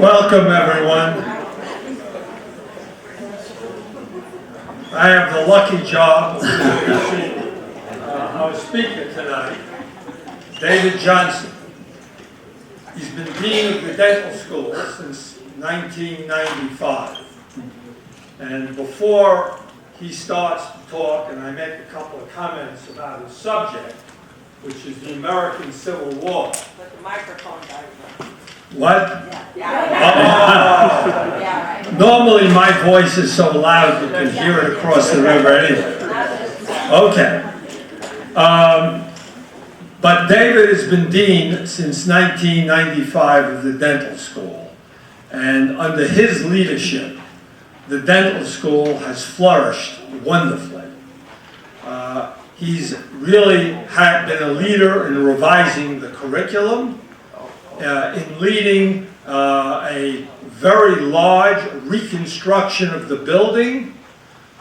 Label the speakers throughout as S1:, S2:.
S1: Welcome, everyone. I have the lucky job of introducing our speaker tonight, David Johnsen. He's been Dean of the Dental School since 1995. And before he starts to talk, and I make a couple of comments about his subject, which is the American Civil War.
S2: But the microphone died.
S1: What?
S2: Yeah.
S1: Oh. Normally my voice is so loud you can hear it across the river anyway. Okay. But David has been dean since 1995 of the dental school. And under his leadership, the dental school has flourished wonderfully. He's really been a leader in revising the curriculum, in leading a very large reconstruction of the building,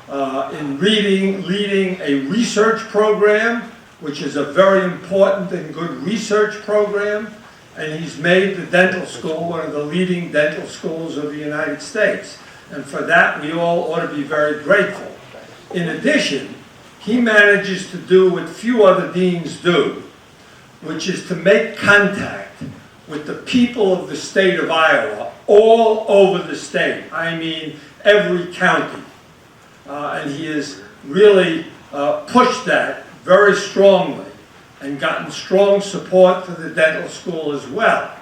S1: in leading a research program, which is a very important and good research program, and he's made the dental school one of the leading dental schools of the United States. And for that, we all ought to be very grateful. In addition, he manages to do what few other deans do, which is to make contact with the people of the state of Iowa, all over the state. I mean, every county. And he has really pushed that very strongly and gotten strong support for the dental school as well.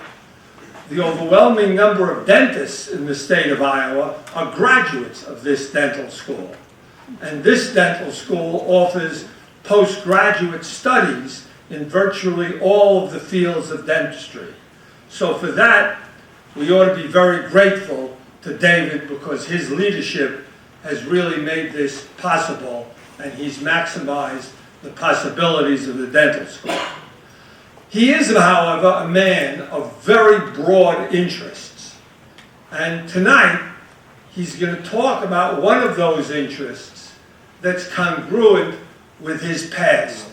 S1: The overwhelming number of dentists in the state of Iowa are graduates of this dental school. And this dental school offers postgraduate studies in virtually all of the fields of dentistry. So for that, we ought to be very grateful to David because his leadership has really made this possible and he's maximized the possibilities of the dental school. He is, however, a man of very broad interests. And tonight, he's going to talk about one of those interests that's congruent with his past.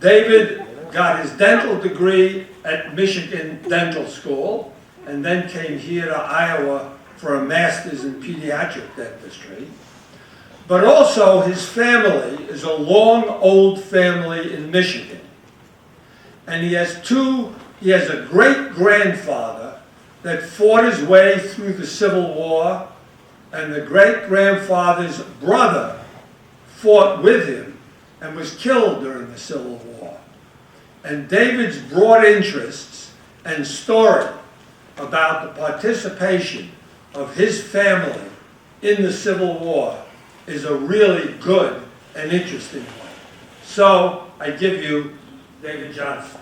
S1: David got his dental degree at Michigan Dental School and then came here to Iowa for a master's in pediatric dentistry. But also his family is a long old family in Michigan. And he has a great-grandfather that fought his way through the Civil War, and the great-grandfather's brother fought with him and was killed during the Civil War. And David's broad interests and story about the participation of his family in the Civil War is a really good and interesting one. So I give you David Johnsen.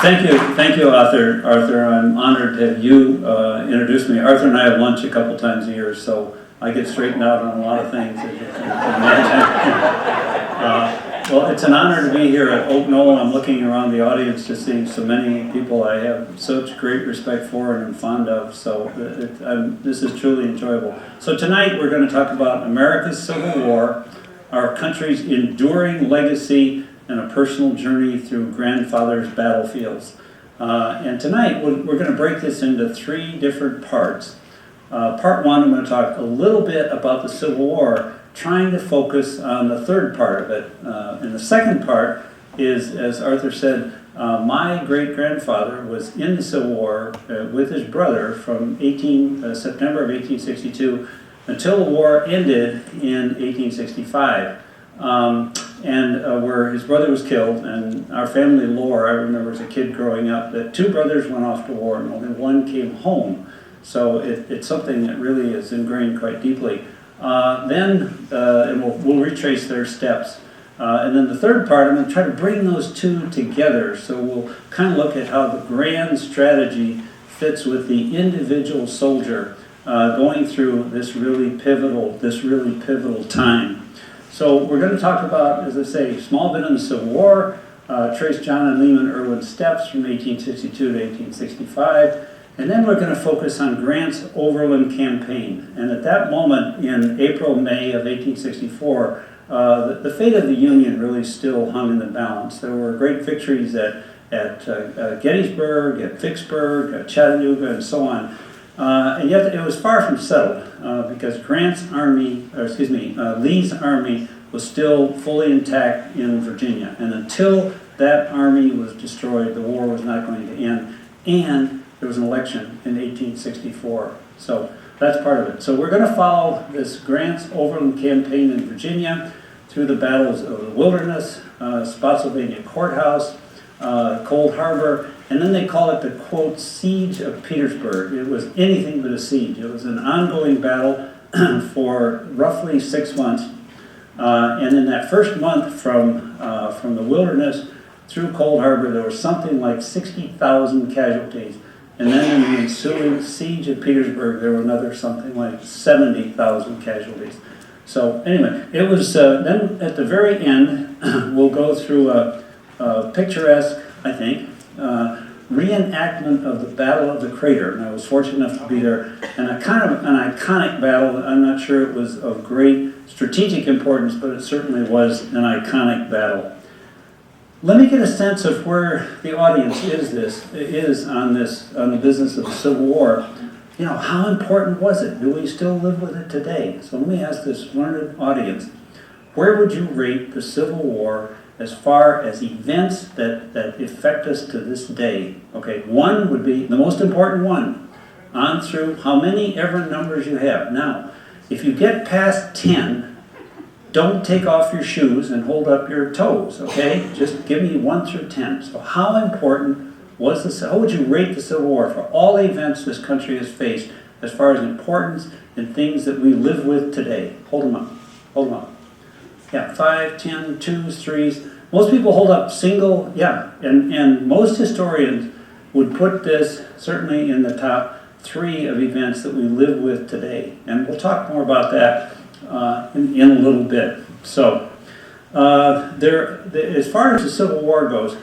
S3: Thank you. Thank you, Arthur. I'm honored to have you introduce me. Arthur and I have lunch a couple times a year, so I get straightened out on a lot of things, as you can imagine. Well, it's an honor to be here at Oaknoll. I'm looking around the audience to see so many people I have such great respect for and am fond of, so this is truly enjoyable. So tonight we're going to talk about America's Civil War, our country's enduring legacy, and a personal journey through grandfather's battlefields. And tonight we're going to break this into three different parts. Part one, I'm going to talk a little bit about the Civil War, trying to focus on the third part of it. And the second part is, as Arthur said, my great-grandfather was in the Civil War with his brother from September of 1862 until the war ended in 1865. Where his brother was killed, and our family lore, I remember as a kid growing up, that two brothers went off to war and only one came home. So it's something that really is ingrained quite deeply. And we'll retrace their steps. And then the third part, I'm going to try to bring those two together. So we'll kind of look at how the grand strategy fits with the individual soldier going through this really pivotal time. So we're going to talk about, as I say, a small bit on the Civil War, trace John and Lehman Irwin's steps from 1862 to 1865, and then we're going to focus on Grant's Overland Campaign. And at that moment, in April, May of 1864, the fate of the Union really still hung in the balance. There were great victories at Gettysburg, at Vicksburg, at Chattanooga, and so on. And yet it was far from settled because Lee's army was still fully intact in Virginia. And until that army was destroyed, the war was not going to end. And there was an election in 1864. So that's part of it. So we're going to follow this Grant's overland campaign in Virginia through the battles of the Wilderness, Spotsylvania Courthouse, Cold Harbor, and then they call it the, quote, Siege of Petersburg. It was anything but a siege. It was an ongoing battle for roughly 6 months. And in that first month from the Wilderness through Cold Harbor, there was something like 60,000 casualties. And then in the ensuing Siege of Petersburg, there were another something like 70,000 casualties. So anyway, it was, then at the very end, we'll go through a picturesque, I think, reenactment of the Battle of the Crater. And I was fortunate enough to be there. And a kind of an iconic battle. I'm not sure it was of great strategic importance, but it certainly was an iconic battle. Let me get a sense of where the audience is on the business of the Civil War. You know, how important was it? Do we still live with it today? So let me ask this learned audience, where would you rate the Civil War as far as events that affect us to this day? Okay, 1 would be the most important one, on through how many ever numbers you have. Now, if you get past 10, don't take off your shoes and hold up your toes, okay? Just give me 1 through 10. So how important was this? How would you rate the Civil War for all the events this country has faced as far as importance and things that we live with today? Hold them up. Hold them up. Yeah, 5, 10, 2s, 3s. Most people hold up single, yeah. And most historians would put this certainly in the top 3 of events that we live with today. And we'll talk more about that in a little bit. So, as far as the Civil War goes,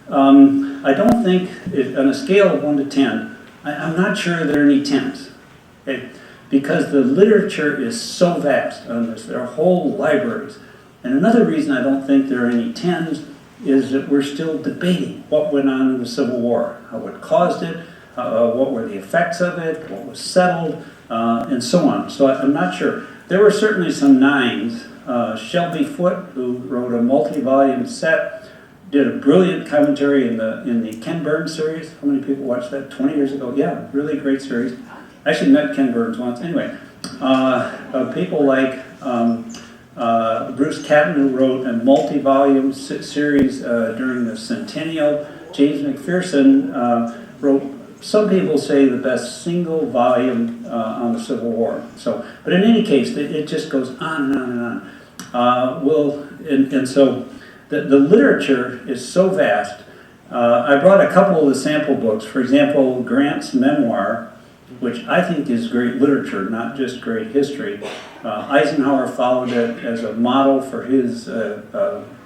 S3: I don't think, on a scale of 1 to 10, I'm not sure there are any 10s, okay? Because the literature is so vast on this. There are whole libraries. And another reason I don't think there are any 10s is that we're still debating what went on in the Civil War, what caused it, what were the effects of it, what was settled, and so on. So I'm not sure. There were certainly some 9s. Shelby Foote, who wrote a multi-volume set, did a brilliant commentary in the Ken Burns series. How many people watched that 20 years ago? Yeah, really great series. I actually met Ken Burns once. Anyway, people like Bruce Catton, who wrote a multi-volume series during the centennial. James McPherson wrote, some people say, the best single volume on the Civil War. So, but in any case, it just goes on and on and on. So the literature is so vast. I brought a couple of the sample books. For example, Grant's memoir, which I think is great literature, not just great history. Eisenhower followed it as a model for his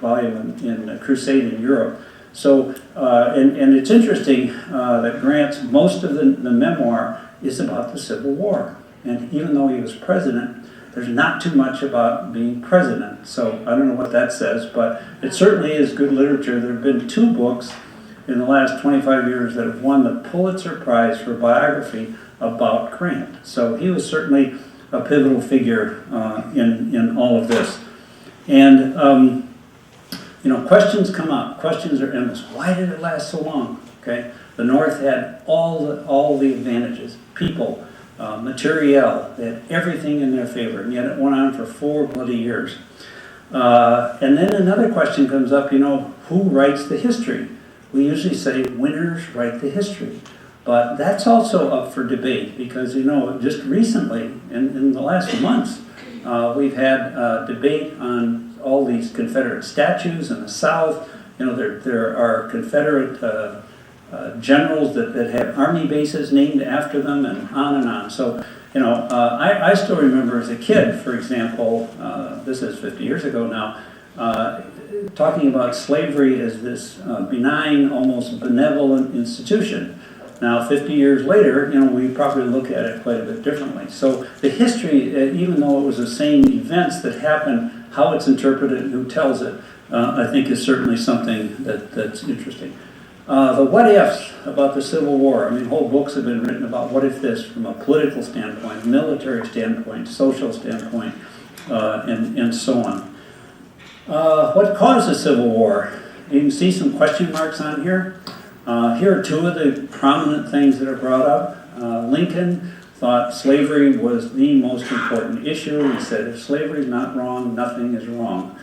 S3: volume in Crusade in Europe. So, and it's interesting that Grant's, most of the memoir is about the Civil War. And even though he was president, there's not too much about being president. So I don't know what that says, but it certainly is good literature. There have been 2 books in the last 25 years that have won the Pulitzer Prize for biography about Grant. So he was certainly a pivotal figure in all of this. And questions come up. Questions are endless. Why did it last so long? Okay, the North had all the advantages, people, materiel. They had everything in their favor, and yet it went on for 4 bloody years. And then another question comes up. Who writes the history? We usually say winners write the history. But that's also up for debate because, just recently, in the last months, we've had debate on all these Confederate statues in the South. There are Confederate generals that have army bases named after them and on and on. So, I still remember as a kid, for example, this is 50 years ago now, talking about slavery as this benign, almost benevolent institution. Now, 50 years later, we probably look at it quite a bit differently. So the history, even though it was the same events that happened how it's interpreted and who tells it, I think is certainly something that's interesting. The what ifs about the Civil War. I mean, whole books have been written about what if this from a political standpoint, military standpoint, social standpoint, and so on. What caused the Civil War? You can see some question marks on here. Here are two of the prominent things that are brought up. Lincoln thought slavery was the most important issue. He said, if slavery is not wrong, nothing is wrong.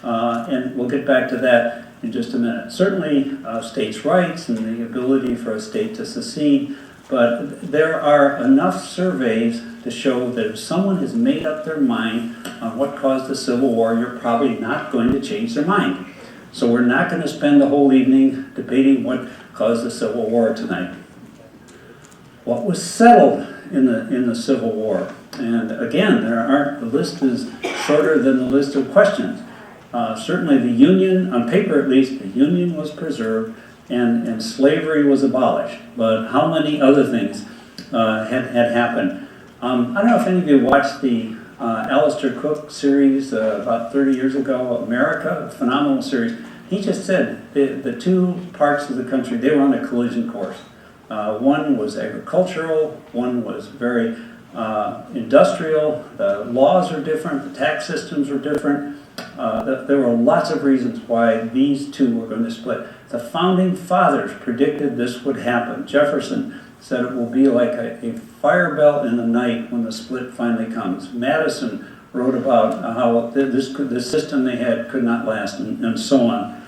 S3: And we'll get back to that in just a minute. Certainly states' rights and the ability for a state to secede, but there are enough surveys to show that if someone has made up their mind on what caused the Civil War, you're probably not going to change their mind. So we're not going to spend the whole evening debating what caused the Civil War tonight. What was settled in the Civil War? And again, the list is shorter than the list of questions. Certainly the Union, on paper at least, the Union was preserved and slavery was abolished. But how many other things had happened? I don't know if any of you watched the Alistair Cook series about 30 years ago, America, a phenomenal series. He just said the two parts of the country, they were on a collision course. One was agricultural, one was very industrial. The laws are different, the tax systems are different. There were lots of reasons why these two were going to split. The founding fathers predicted this would happen. Jefferson said it will be like a fire belt in the night when the split finally comes. Madison wrote about how this system they had could not last, and so on.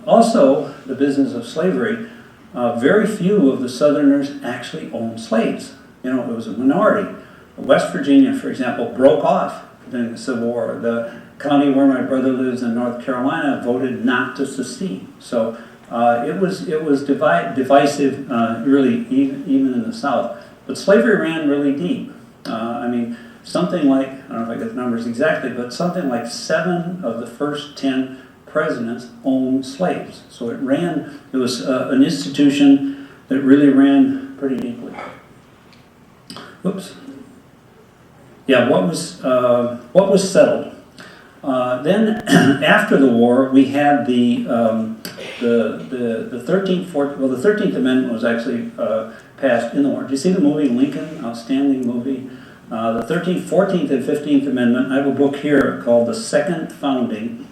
S3: Also, the business of slavery, very few of the Southerners actually owned slaves. You know, it was a minority. West Virginia, for example, broke off during the Civil War. The county where my brother lives in North Carolina voted not to secede. So it was divisive, really, even in the South. But slavery ran really deep. I mean, something like, I don't know if I get the numbers exactly, but something like 7 of the first 10 presidents owned slaves. So it was an institution that really ran pretty deeply. Whoops. Yeah, what was settled? Then, after the war, we had the 13th, 14th. Well, the 13th Amendment was actually passed in the war. Did you see the movie Lincoln? Outstanding movie. The 13th, 14th, and 15th Amendment. I have a book here called The Second Founding.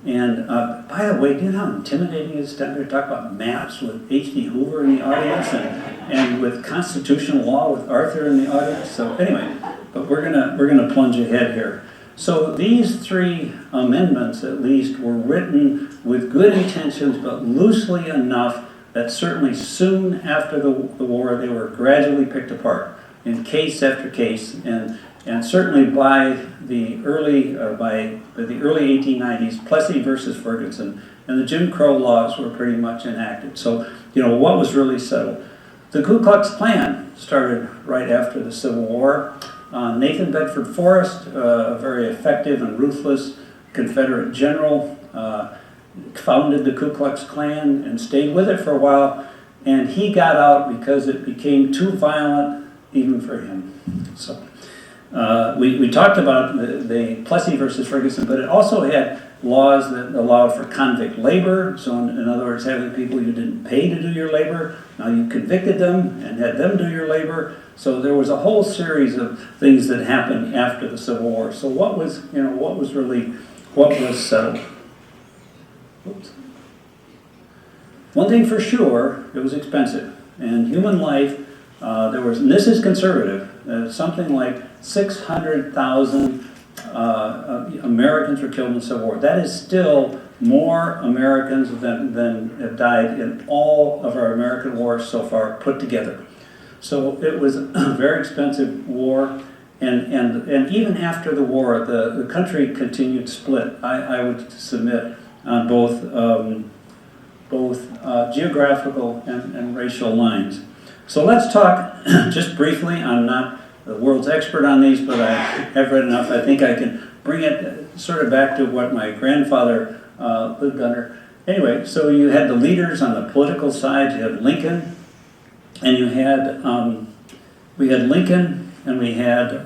S3: And by the way, do you know how intimidating it is to stand there to talk about maps with H.D. Hoover in the audience and with constitutional law with Arthur in the audience? So anyway, but we're gonna plunge ahead here. So these 3 amendments, at least, were written with good intentions, but loosely enough that certainly soon after the war, they were gradually picked apart in case after case, and certainly by the early 1890s, Plessy versus Ferguson, and the Jim Crow laws were pretty much enacted. So, you know, what was really settled? The Ku Klux Klan started right after the Civil War. Nathan Bedford Forrest, a very effective and ruthless Confederate general, founded the Ku Klux Klan and stayed with it for a while, and he got out because it became too violent even for him. So we talked about the Plessy versus Ferguson, but it also had laws that allowed for convict labor. So in other words, having people you didn't pay to do your labor, now you convicted them and had them do your labor. So there was a whole series of things that happened after the Civil War. So what was settled? Oops. One thing for sure, it was expensive. And human life, and this is conservative, something like 600,000 Americans were killed in the Civil War. That is still more Americans than have died in all of our American wars so far put together. So it was a very expensive war, and even after the war, the country continued split. I would submit on both geographical and racial lines. So let's talk just briefly. I'm not the world's expert on these, but I have read enough. I think I can bring it sort of back to what my grandfather lived under. Anyway, so you had the leaders on the political side. You had Lincoln, and you had we had Lincoln, and we had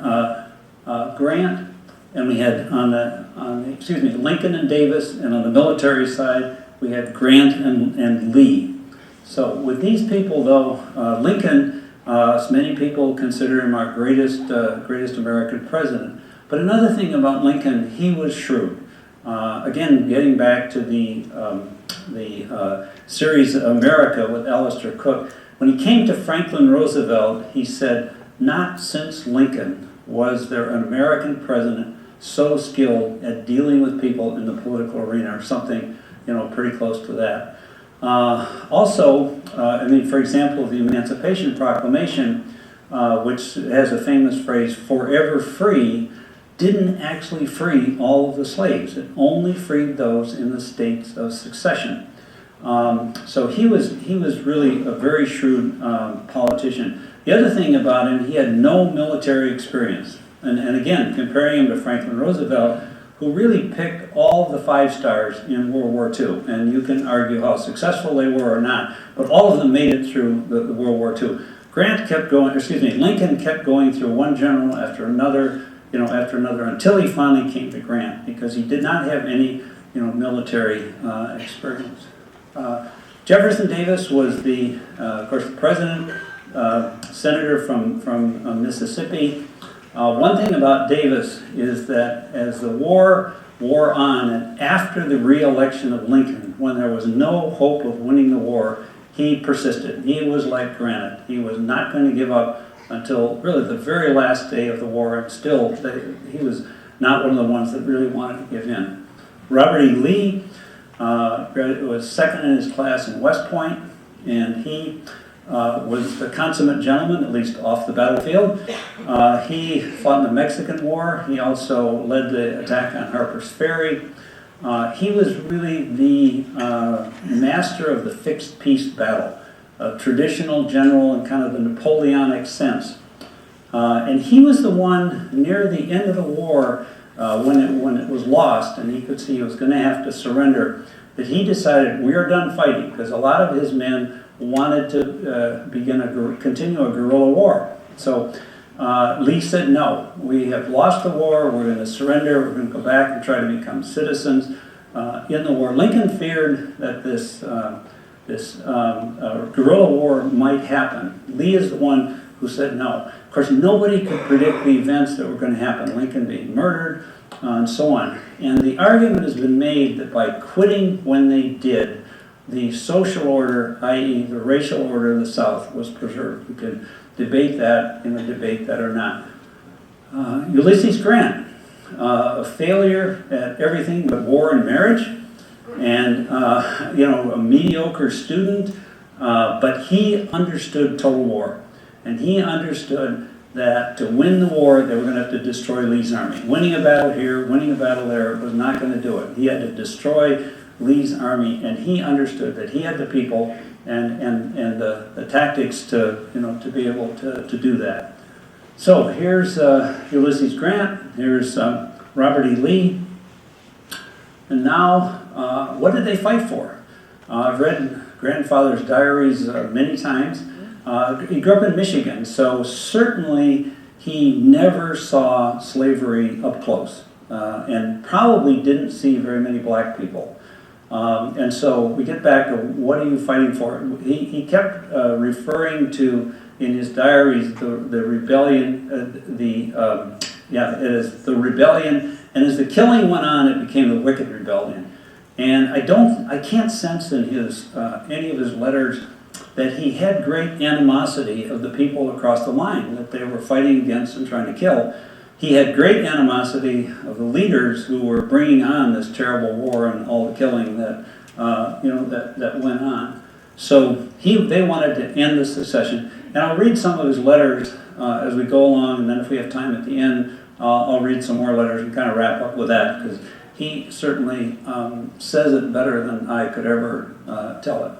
S3: Grant, and we had Lincoln and Davis, and on the military side, we had Grant and Lee. So with these people, though, Lincoln, many people consider him our greatest American president. But another thing about Lincoln, he was shrewd. Again, getting back to the series America with Alistair Cooke, when he came to Franklin Roosevelt, he said, "Not since Lincoln was there an American president so skilled at dealing with people in the political arena," or something, pretty close to that. For example, the Emancipation Proclamation, which has a famous phrase, "forever free," didn't actually free all of the slaves. It only freed those in the states of succession. So he was really a very shrewd politician. The other thing about him, he had no military experience. And again, comparing him to Franklin Roosevelt, who really picked all of the 5 stars in World War II. And you can argue how successful they were or not, but all of them made it through the World War II. Lincoln kept going through one general after another, until he finally came to Grant, because he did not have any, military experience. Jefferson Davis was of course, the president, senator from Mississippi. One thing about Davis is that as the war wore on, and after the re-election of Lincoln, when there was no hope of winning the war, he persisted. He was like granite. He was not going to give up until really the very last day of the war, and still he was not one of the ones that really wanted to give in. Robert E. Lee was second in his class in West Point, and he was a consummate gentleman, at least off the battlefield. He fought in the Mexican War. He also led the attack on Harper's Ferry. He was really the master of the fixed peace battle, a traditional general in kind of the Napoleonic sense. And he was the one near the end of the war, when it was lost and he could see he was going to have to surrender, that he decided, we are done fighting, because a lot of his men wanted to continue a guerrilla war. So Lee said, no, we have lost the war, we're going to surrender, we're going to go back and try to become citizens in the war. Lincoln feared that this guerrilla war might happen. Lee is the one who said no. Of course, nobody could predict the events that were going to happen, Lincoln being murdered, and so on. And the argument has been made that by quitting when they did, the social order, i.e. the racial order of the South, was preserved. We could debate that or not. Ulysses Grant, a failure at everything but war and marriage, and a mediocre student, but he understood total war. And he understood that to win the war, they were going to have to destroy Lee's army. Winning a battle here, winning a battle there was not going to do it. He had to destroy Lee's army, and he understood that he had the people and the tactics to be able to do that. So here's Ulysses Grant, here's Robert E. Lee, and now what did they fight for? I've read grandfather's diaries many times. He grew up in Michigan, so certainly he never saw slavery up close, and probably didn't see very many black people. And so we get back to what are you fighting for? He kept referring to in his diaries the rebellion, it is the rebellion, and as the killing went on, it became the wicked rebellion. And I can't sense in his any of his letters that he had great animosity of the people across the line that they were fighting against and trying to kill. He had great animosity of the leaders who were bringing on this terrible war and all the killing that went on. So they wanted to end the secession. And I'll read some of his letters as we go along, and then if we have time at the end, I'll read some more letters and kind of wrap up with that, because he certainly says it better than I could ever tell it.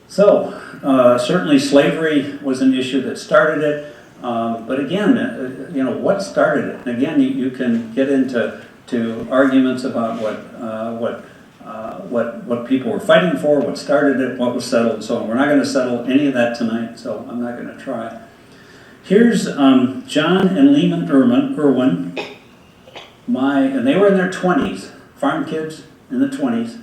S3: So certainly slavery was an issue that started it. But again, what started it? And again, you can get into arguments about what people were fighting for, what started it, what was settled, and so on. We're not going to settle any of that tonight, so I'm not going to try. Here's John and Lehman Irwin, and they were in their 20s, farm kids in the 20s.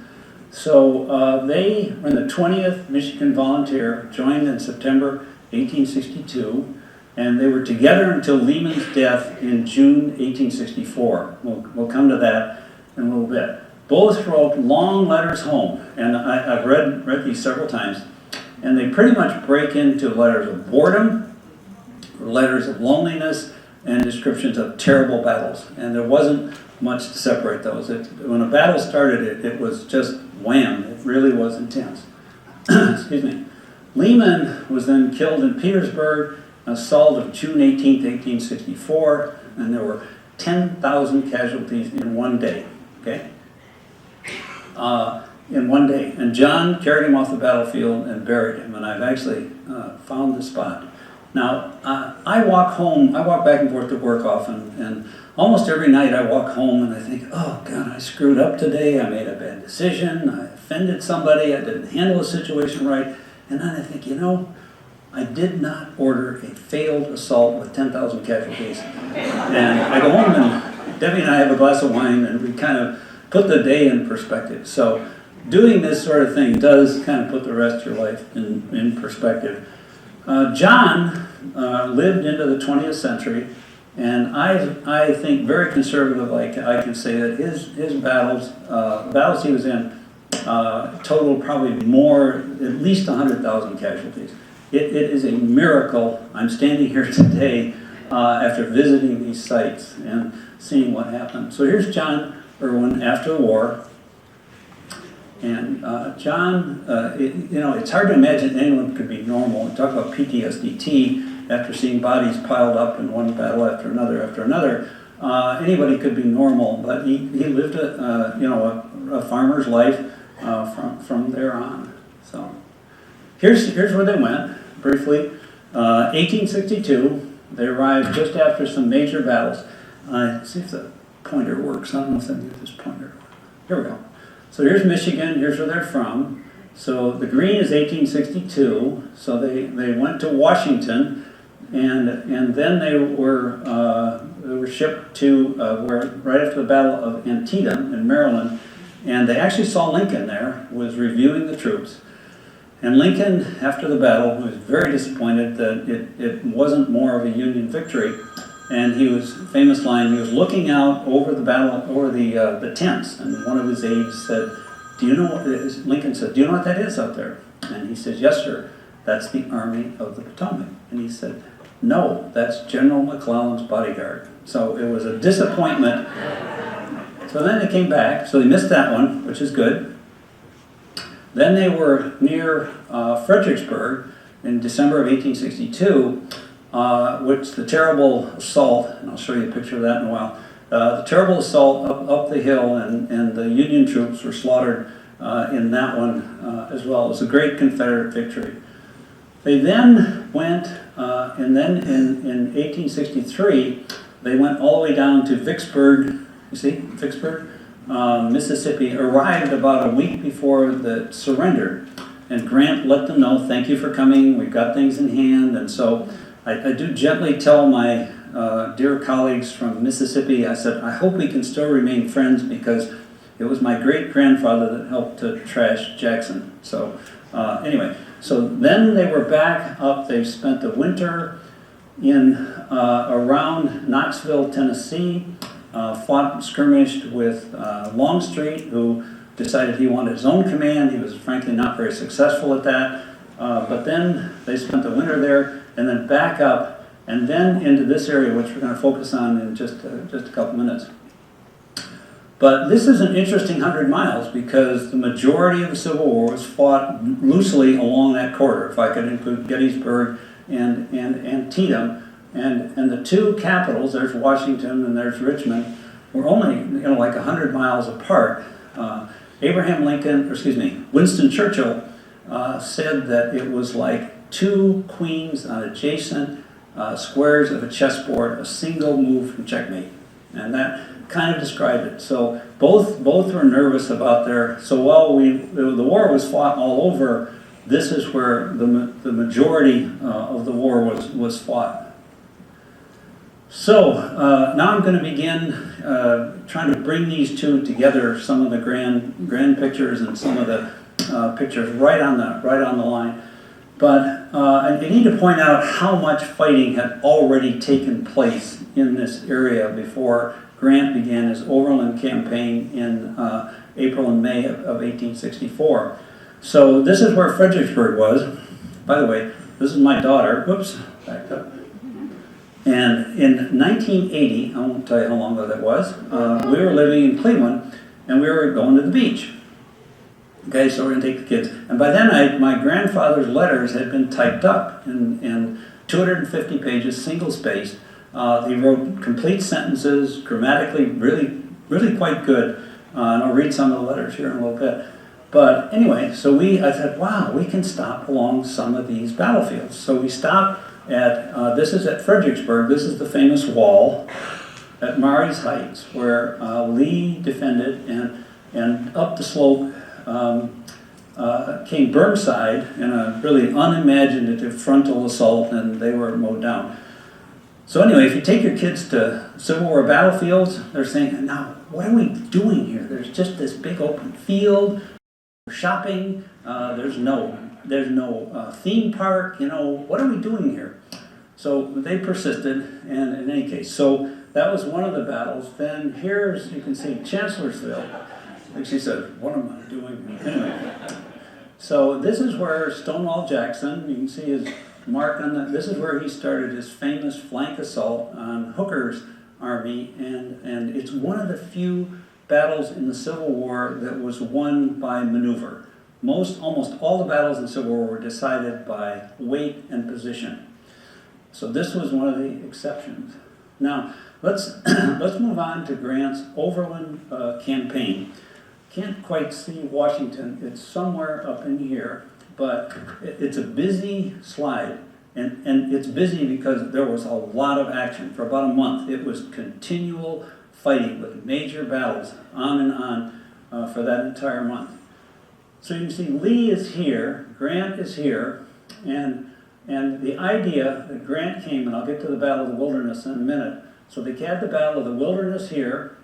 S3: So they were in the 20th Michigan Volunteer, joined in September 1862, and they were together until Lehman's death in June 1864. We'll come to that in a little bit. Both wrote long letters home, and I've read these several times, and they pretty much break into letters of boredom, letters of loneliness, and descriptions of terrible battles. And there wasn't much to separate those. When a battle started, it was just wham. It really was intense. Excuse me. Lehman was then killed in Petersburg, assault of June 18th, 1864, and there were 10,000 casualties in one day. Okay? In one day. And John carried him off the battlefield and buried him, and I've actually found the spot. Now, I walk back and forth to work often, and almost every night I walk home and I think, oh God, I screwed up today, I made a bad decision, I offended somebody, I didn't handle a situation right, and then I think, I did not order a failed assault with 10,000 casualties. And I go home and Debbie and I have a glass of wine and we kind of put the day in perspective. So doing this sort of thing does kind of put the rest of your life in perspective. John lived into the 20th century, and I think very conservative, like I can say that his battles, battles he was in, totaled probably more, at least 100,000 casualties. It is a miracle. I'm standing here today after visiting these sites and seeing what happened. So here's John Irwin after the war. And John, it's hard to imagine anyone could be normal. We talk about PTSD after seeing bodies piled up in one battle after another. Anybody could be normal, but he lived a farmer's life from there on. So here's where they went briefly. 1862, they arrived just after some major battles. See if the pointer works. I don't know if I can get this pointer. Here we go. So here's Michigan, here's where they're from. So the green is 1862, so they went to Washington, and then they were shipped to right after the Battle of Antietam in Maryland, and they actually saw Lincoln there, was reviewing the troops. And Lincoln, after the battle, was very disappointed that it wasn't more of a Union victory. And he was, famous line, he was looking out over the battle, over the tents, and one of his aides said, Lincoln said, do you know what that is out there? And he says, yes, sir, that's the Army of the Potomac. And he said, no, that's General McClellan's bodyguard. So it was a disappointment. So then they came back, so they missed that one, which is good. Then they were near Fredericksburg in December of 1862, which the terrible assault, and I'll show you a picture of that in a while, the terrible assault up the hill, and the Union troops were slaughtered in that one as well. It was a great Confederate victory. They then went, and then in 1863, they went all the way down to Vicksburg, you see, Vicksburg, Mississippi, arrived about a week before the surrender. And Grant let them know, thank you for coming, we've got things in hand. And so I do gently tell my dear colleagues from Mississippi, I said, I hope we can still remain friends because it was my great-grandfather that helped to trash Jackson. So anyway, so then they were back up. They spent the winter in around Knoxville, Tennessee, skirmished with Longstreet, who decided he wanted his own command. He was frankly not very successful at that. But then they spent the winter there, and then back up, and then into this area, which we're going to focus on in just a couple minutes. But this is an interesting 100 miles because the majority of the Civil War was fought loosely along that corridor, if I could include Gettysburg and Antietam. And the two capitals, there's Washington and there's Richmond, were only like 100 miles apart. Winston Churchill said that it was like two queens on adjacent squares of a chessboard, a single move from checkmate. And that kind of described it. So both were nervous about so while the war was fought all over, this is where the majority of the war was fought. So now I'm going to begin trying to bring these two together. Some of the grand pictures and some of the pictures right on the line. But I need to point out how much fighting had already taken place in this area before Grant began his overland campaign in April and May of 1864. So this is where Fredericksburg was. By the way, this is my daughter. Whoops, backed up. And in 1980, I won't tell you how long ago that was, we were living in Cleveland and we were going to the beach. Okay, so we're going to take the kids. And by then, my grandfather's letters had been typed up in 250 pages, single-spaced. He wrote complete sentences, grammatically really quite good. And I'll read some of the letters here in a little bit. But anyway, so I said, wow, we can stop along some of these battlefields. So we stopped at, this is at Fredericksburg. This is the famous wall at Marye's Heights where Lee defended, and up the slope came Burnside in a really unimaginative frontal assault, and they were mowed down. So anyway, if you take your kids to Civil War battlefields, they're saying, now, what are we doing here? There's just this big open field, shopping, there's no theme park, what are we doing here? So they persisted, and in any case, so that was one of the battles. Then here's, you can see Chancellorsville. Like she said, what am I doing? Anyway, so this is where Stonewall Jackson, you can see his mark on that. This is where he started his famous flank assault on Hooker's army, and it's one of the few battles in the Civil War that was won by maneuver. Almost all the battles in the Civil War were decided by weight and position. So this was one of the exceptions. Now, let's move on to Grant's overland campaign. Can't quite see Washington. It's somewhere up in here, but it's a busy slide. And it's busy because there was a lot of action. For about a month, it was continual fighting with major battles on and on for that entire month. So you can see Lee is here, Grant is here, and the idea that Grant came, and I'll get to the Battle of the Wilderness in a minute. So they had the Battle of the Wilderness here,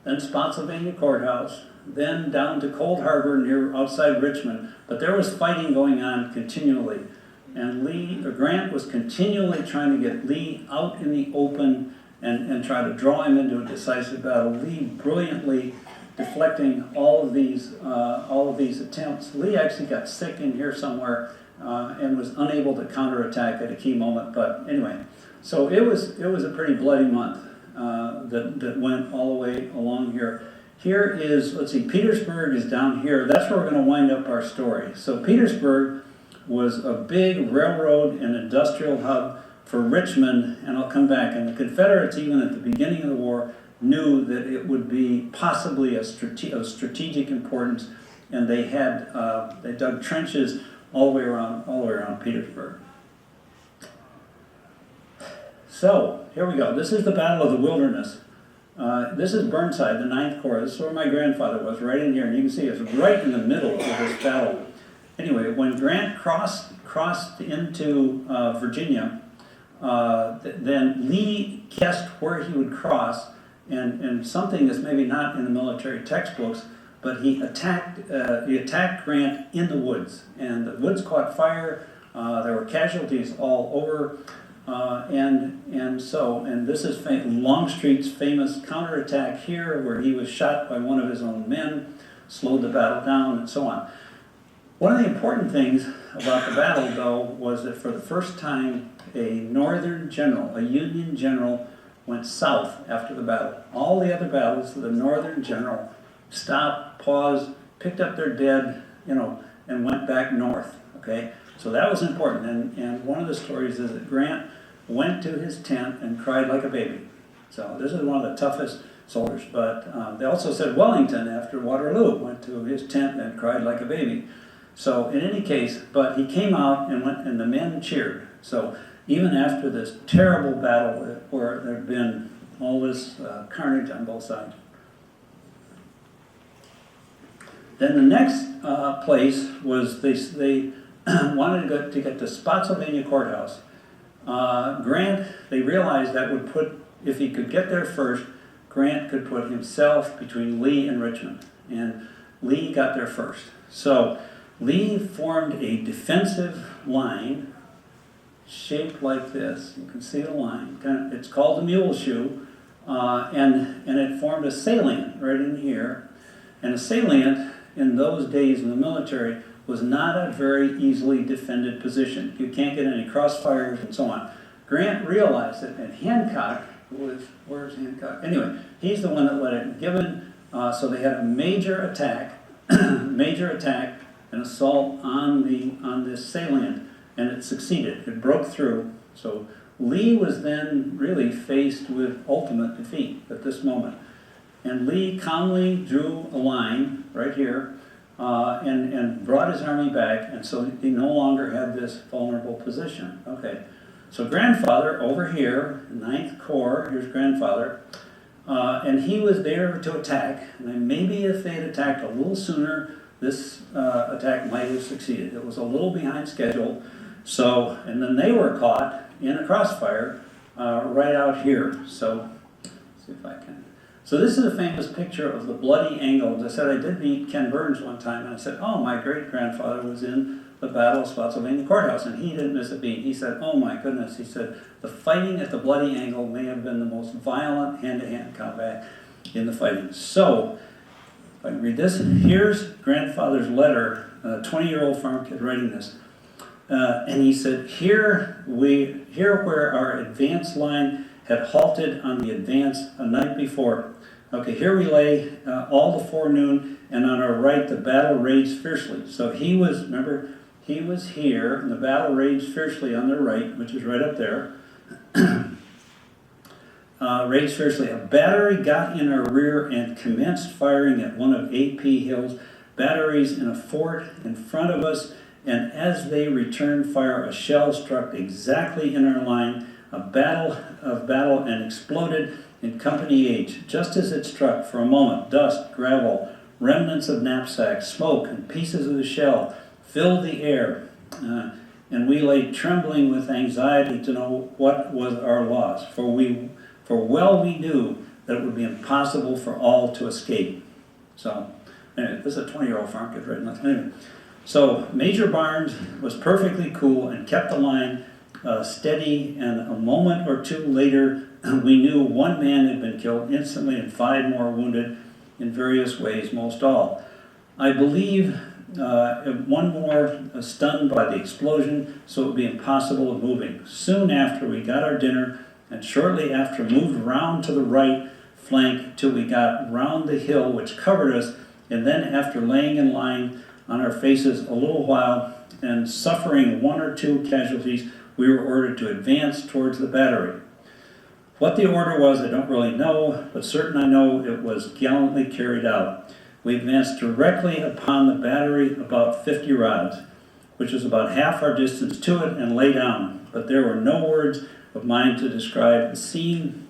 S3: then Spotsylvania Courthouse, then down to Cold Harbor near outside Richmond. But there was fighting going on continually. And Grant was continually trying to get Lee out in the open and try to draw him into a decisive battle. Lee brilliantly deflecting all of these attempts. Lee actually got sick in here somewhere and was unable to counterattack at a key moment. But anyway, so it was a pretty bloody month that went all the way along here. Here is, let's see, Petersburg is down here. That's where we're going to wind up our story. So Petersburg was a big railroad and industrial hub for Richmond, and I'll come back. And the Confederates, even at the beginning of the war, knew that it would be possibly of strategic importance, and they dug trenches all the way around Petersburg. So here we go. This is the Battle of the Wilderness. This is Burnside, the 9th Corps. This is where my grandfather was, right in here, and you can see it's right in the middle of this battle. Anyway, when Grant crossed into Virginia, then Lee guessed where he would cross, and something that's maybe not in the military textbooks, but he attacked Grant in the woods, and the woods caught fire. There were casualties all over, and this is Longstreet's famous counterattack here, where he was shot by one of his own men, slowed the battle down, and so on. One of the important things about the battle, though, was that for the first time, a Northern general, a Union general, went south after the battle. All the other battles, the Northern general stopped, paused, picked up their dead, and went back north. Okay, so that was important. And one of the stories is that Grant went to his tent and cried like a baby. So this is one of the toughest soldiers. But they also said Wellington, after Waterloo, went to his tent and cried like a baby. So in any case, but he came out and went, and the men cheered. So even after this terrible battle where there had been all this carnage on both sides. Then the next place was they wanted to get to Spotsylvania Courthouse. Grant, they realized that would put if he could get there first, Grant could put himself between Lee and Richmond. And Lee got there first. So Lee formed a defensive line shaped like this. You can see the line. It's called the mule shoe. And it formed a salient right in here. And a salient in those days in the military was not a very easily defended position. You can't get any crossfires and so on. Grant realized it, and Hancock where's Hancock? Anyway, he's the one that led it. Given, so they had a major attack, an assault on this salient, and it succeeded. It broke through. So Lee was then really faced with ultimate defeat at this moment. And Lee calmly drew a line right here and brought his army back, and so he no longer had this vulnerable position. Okay, so grandfather over here, 9th Corps, here's grandfather, and he was there to attack. And maybe if they had attacked a little sooner, this attack might have succeeded. It was a little behind schedule. So, and then they were caught in a crossfire right out here. So, let's see if I can. So this is a famous picture of the bloody angle. As I said, I did meet Ken Burns one time, and I said, oh, my great-grandfather was in the Battle of Spotsylvania Courthouse, and he didn't miss a beat. He said, oh, my goodness. He said, the fighting at the bloody angle may have been the most violent hand-to-hand combat in the fighting. So, if I can read this, here's grandfather's letter, a 20-year-old farm kid writing this. And he said, here where our advance line had halted on the advance a night before. Okay, here we lay all the forenoon, and on our right the battle raged fiercely. So he was, remember, he was here, and the battle raged fiercely on their right, which is right up there. Raged fiercely. A battery got in our rear and commenced firing at one of A.P. Hill's batteries in a fort in front of us, and as they returned fire, a shell struck exactly in our line, a battle and exploded in Company H. Just as it struck, for a moment, dust, gravel, remnants of knapsacks, smoke, and pieces of the shell filled the air, and we lay trembling with anxiety to know what was our loss, for well we knew that it would be impossible for all to escape. So, anyway, this is a 20-year-old farm kid writing that. Anyway, so Major Barnes was perfectly cool and kept the line steady, and a moment or two later, we knew one man had been killed instantly and 5 more wounded in various ways, most all. I believe one more stunned by the explosion, so it would be impossible of moving. Soon after, we got our dinner, and shortly after moved round to the right flank till we got round the hill which covered us, and then after laying in line on our faces a little while and suffering 1 or 2 casualties, we were ordered to advance towards the battery. What the order was, I don't really know, but certain I know it was gallantly carried out. We advanced directly upon the battery about 50 rods, which was about half our distance to it, and lay down. But there were no words of mine to describe the scene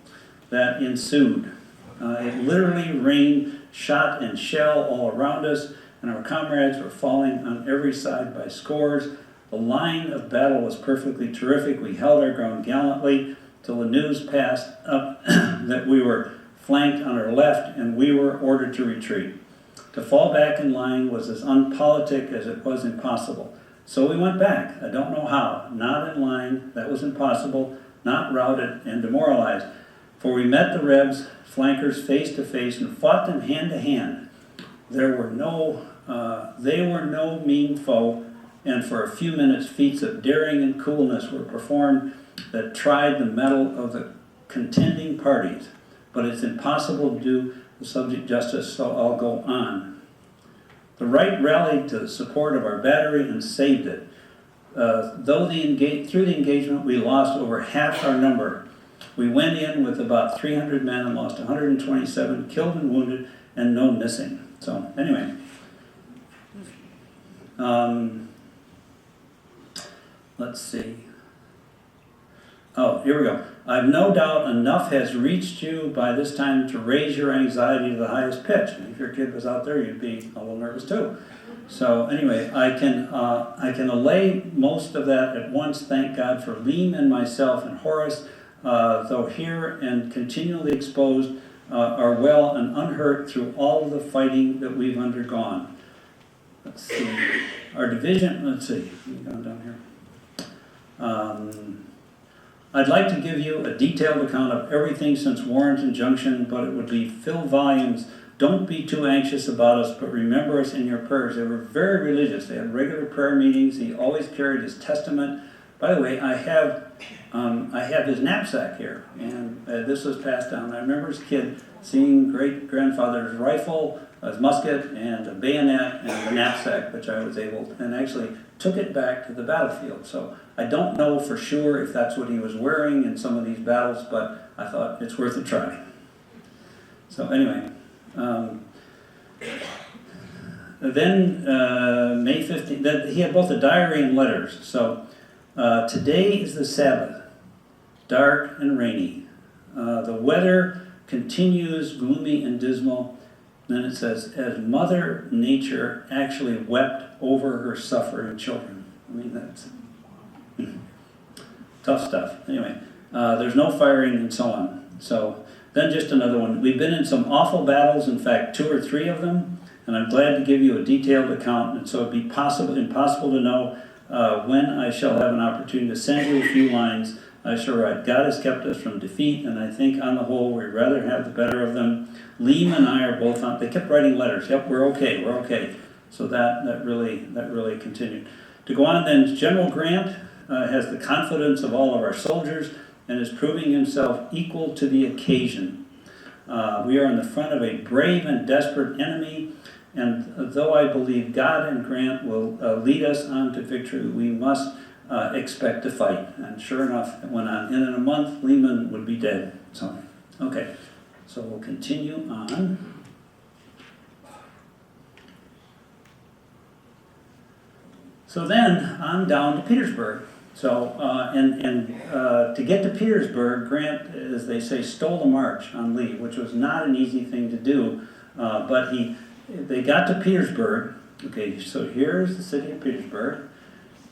S3: that ensued. It literally rained shot and shell all around us, and our comrades were falling on every side by scores. The line of battle was perfectly terrific. We held our ground gallantly till the news passed up that we were flanked on our left and we were ordered to retreat. To fall back in line was as unpolitic as it was impossible. So we went back. I don't know how. Not in line, that was impossible, not routed and demoralized. For we met the Rebs, flankers face to face, and fought them hand to hand. They were no mean foe, and for a few minutes feats of daring and coolness were performed that tried the mettle of the contending parties. But it's impossible to do the subject justice, so I'll go on. The right rallied to the support of our battery and saved it. Through the engagement, we lost over half our number. We went in with about 300 men and lost 127 killed and wounded, and no missing. So, anyway. Let's see. Oh, here we go. I've no doubt enough has reached you by this time to raise your anxiety to the highest pitch. And if your kid was out there, you'd be a little nervous too. So anyway, I can allay most of that at once. Thank God for Leem and myself and Horace. though here and continually exposed, are well and unhurt through all of the fighting that we've undergone. Let's see. Our division, let's see. Going down here. I'd like to give you a detailed account of everything since Warrenton Junction, but it would be fill volumes. Don't be too anxious about us, but remember us in your prayers. They were very religious. They had regular prayer meetings. He always carried his testament. By the way, I have his knapsack here, and this was passed down. I remember as a kid seeing great-grandfather's rifle, his musket, and a bayonet, and the knapsack, which I was able to, and actually took it back to the battlefield. So I don't know for sure if that's what he was wearing in some of these battles, but I thought it's worth a try. So anyway, then May 15th, he had both a diary and letters. So today is the Sabbath, dark and rainy. The weather continues gloomy and dismal. Then it says, as Mother Nature actually wept over her suffering children. I mean, that's tough stuff. Anyway, there's no firing and so on. So then just another one. We've been in some awful battles, in fact, 2 or 3 of them, and I'm glad to give you a detailed account. And so it'd be impossible to know when I shall have an opportunity to send you a few lines. I shall write, God has kept us from defeat, and I think on the whole we'd rather have the better of them. Liam and I are both on, they kept writing letters. Yep, we're okay. So that really continued. To go on then, General Grant has the confidence of all of our soldiers and is proving himself equal to the occasion. We are in the front of a brave and desperate enemy, and though I believe God and Grant will lead us on to victory, we must expect to fight. And sure enough, it went on. And in a month, Lehman would be dead. So, okay. So we'll continue on. So then, on down to Petersburg. So, to get to Petersburg, Grant, as they say, stole a march on Lee, which was not an easy thing to do. But they got to Petersburg. Okay, so here's the city of Petersburg.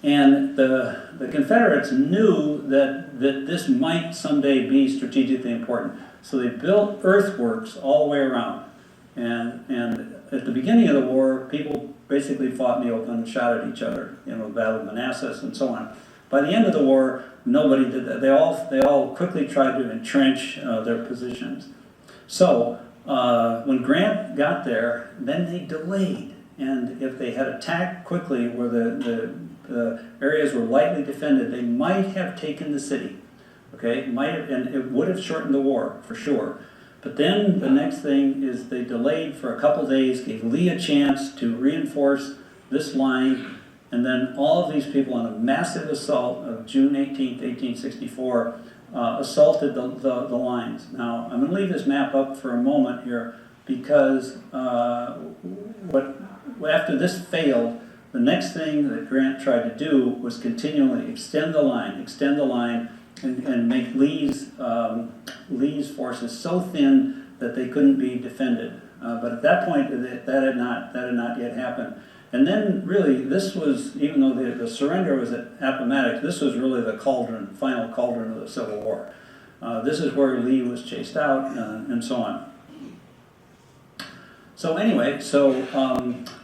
S3: And the Confederates knew that this might someday be strategically important. So they built earthworks all the way around. And at the beginning of the war, people basically fought in the open and shot at each other, the Battle of Manassas and so on. By the end of the war, nobody did that. They all quickly tried to entrench their positions. So when Grant got there, then they delayed. And if they had attacked quickly where the areas were lightly defended, they might have taken the city. Okay, and it would have shortened the war, for sure. But then the next thing is they delayed for a couple days, gave Lee a chance to reinforce this line, and then all of these people on a massive assault of June 18th, 1864, assaulted the lines. Now, I'm going to leave this map up for a moment here, because after this failed, the next thing that Grant tried to do was continually extend the line, and make Lee's forces so thin that they couldn't be defended. But at that point, that had not yet happened. And then, really, this was, even though the surrender was at Appomattox, this was really the final cauldron of the Civil War. This is where Lee was chased out, and so on. So anyway, so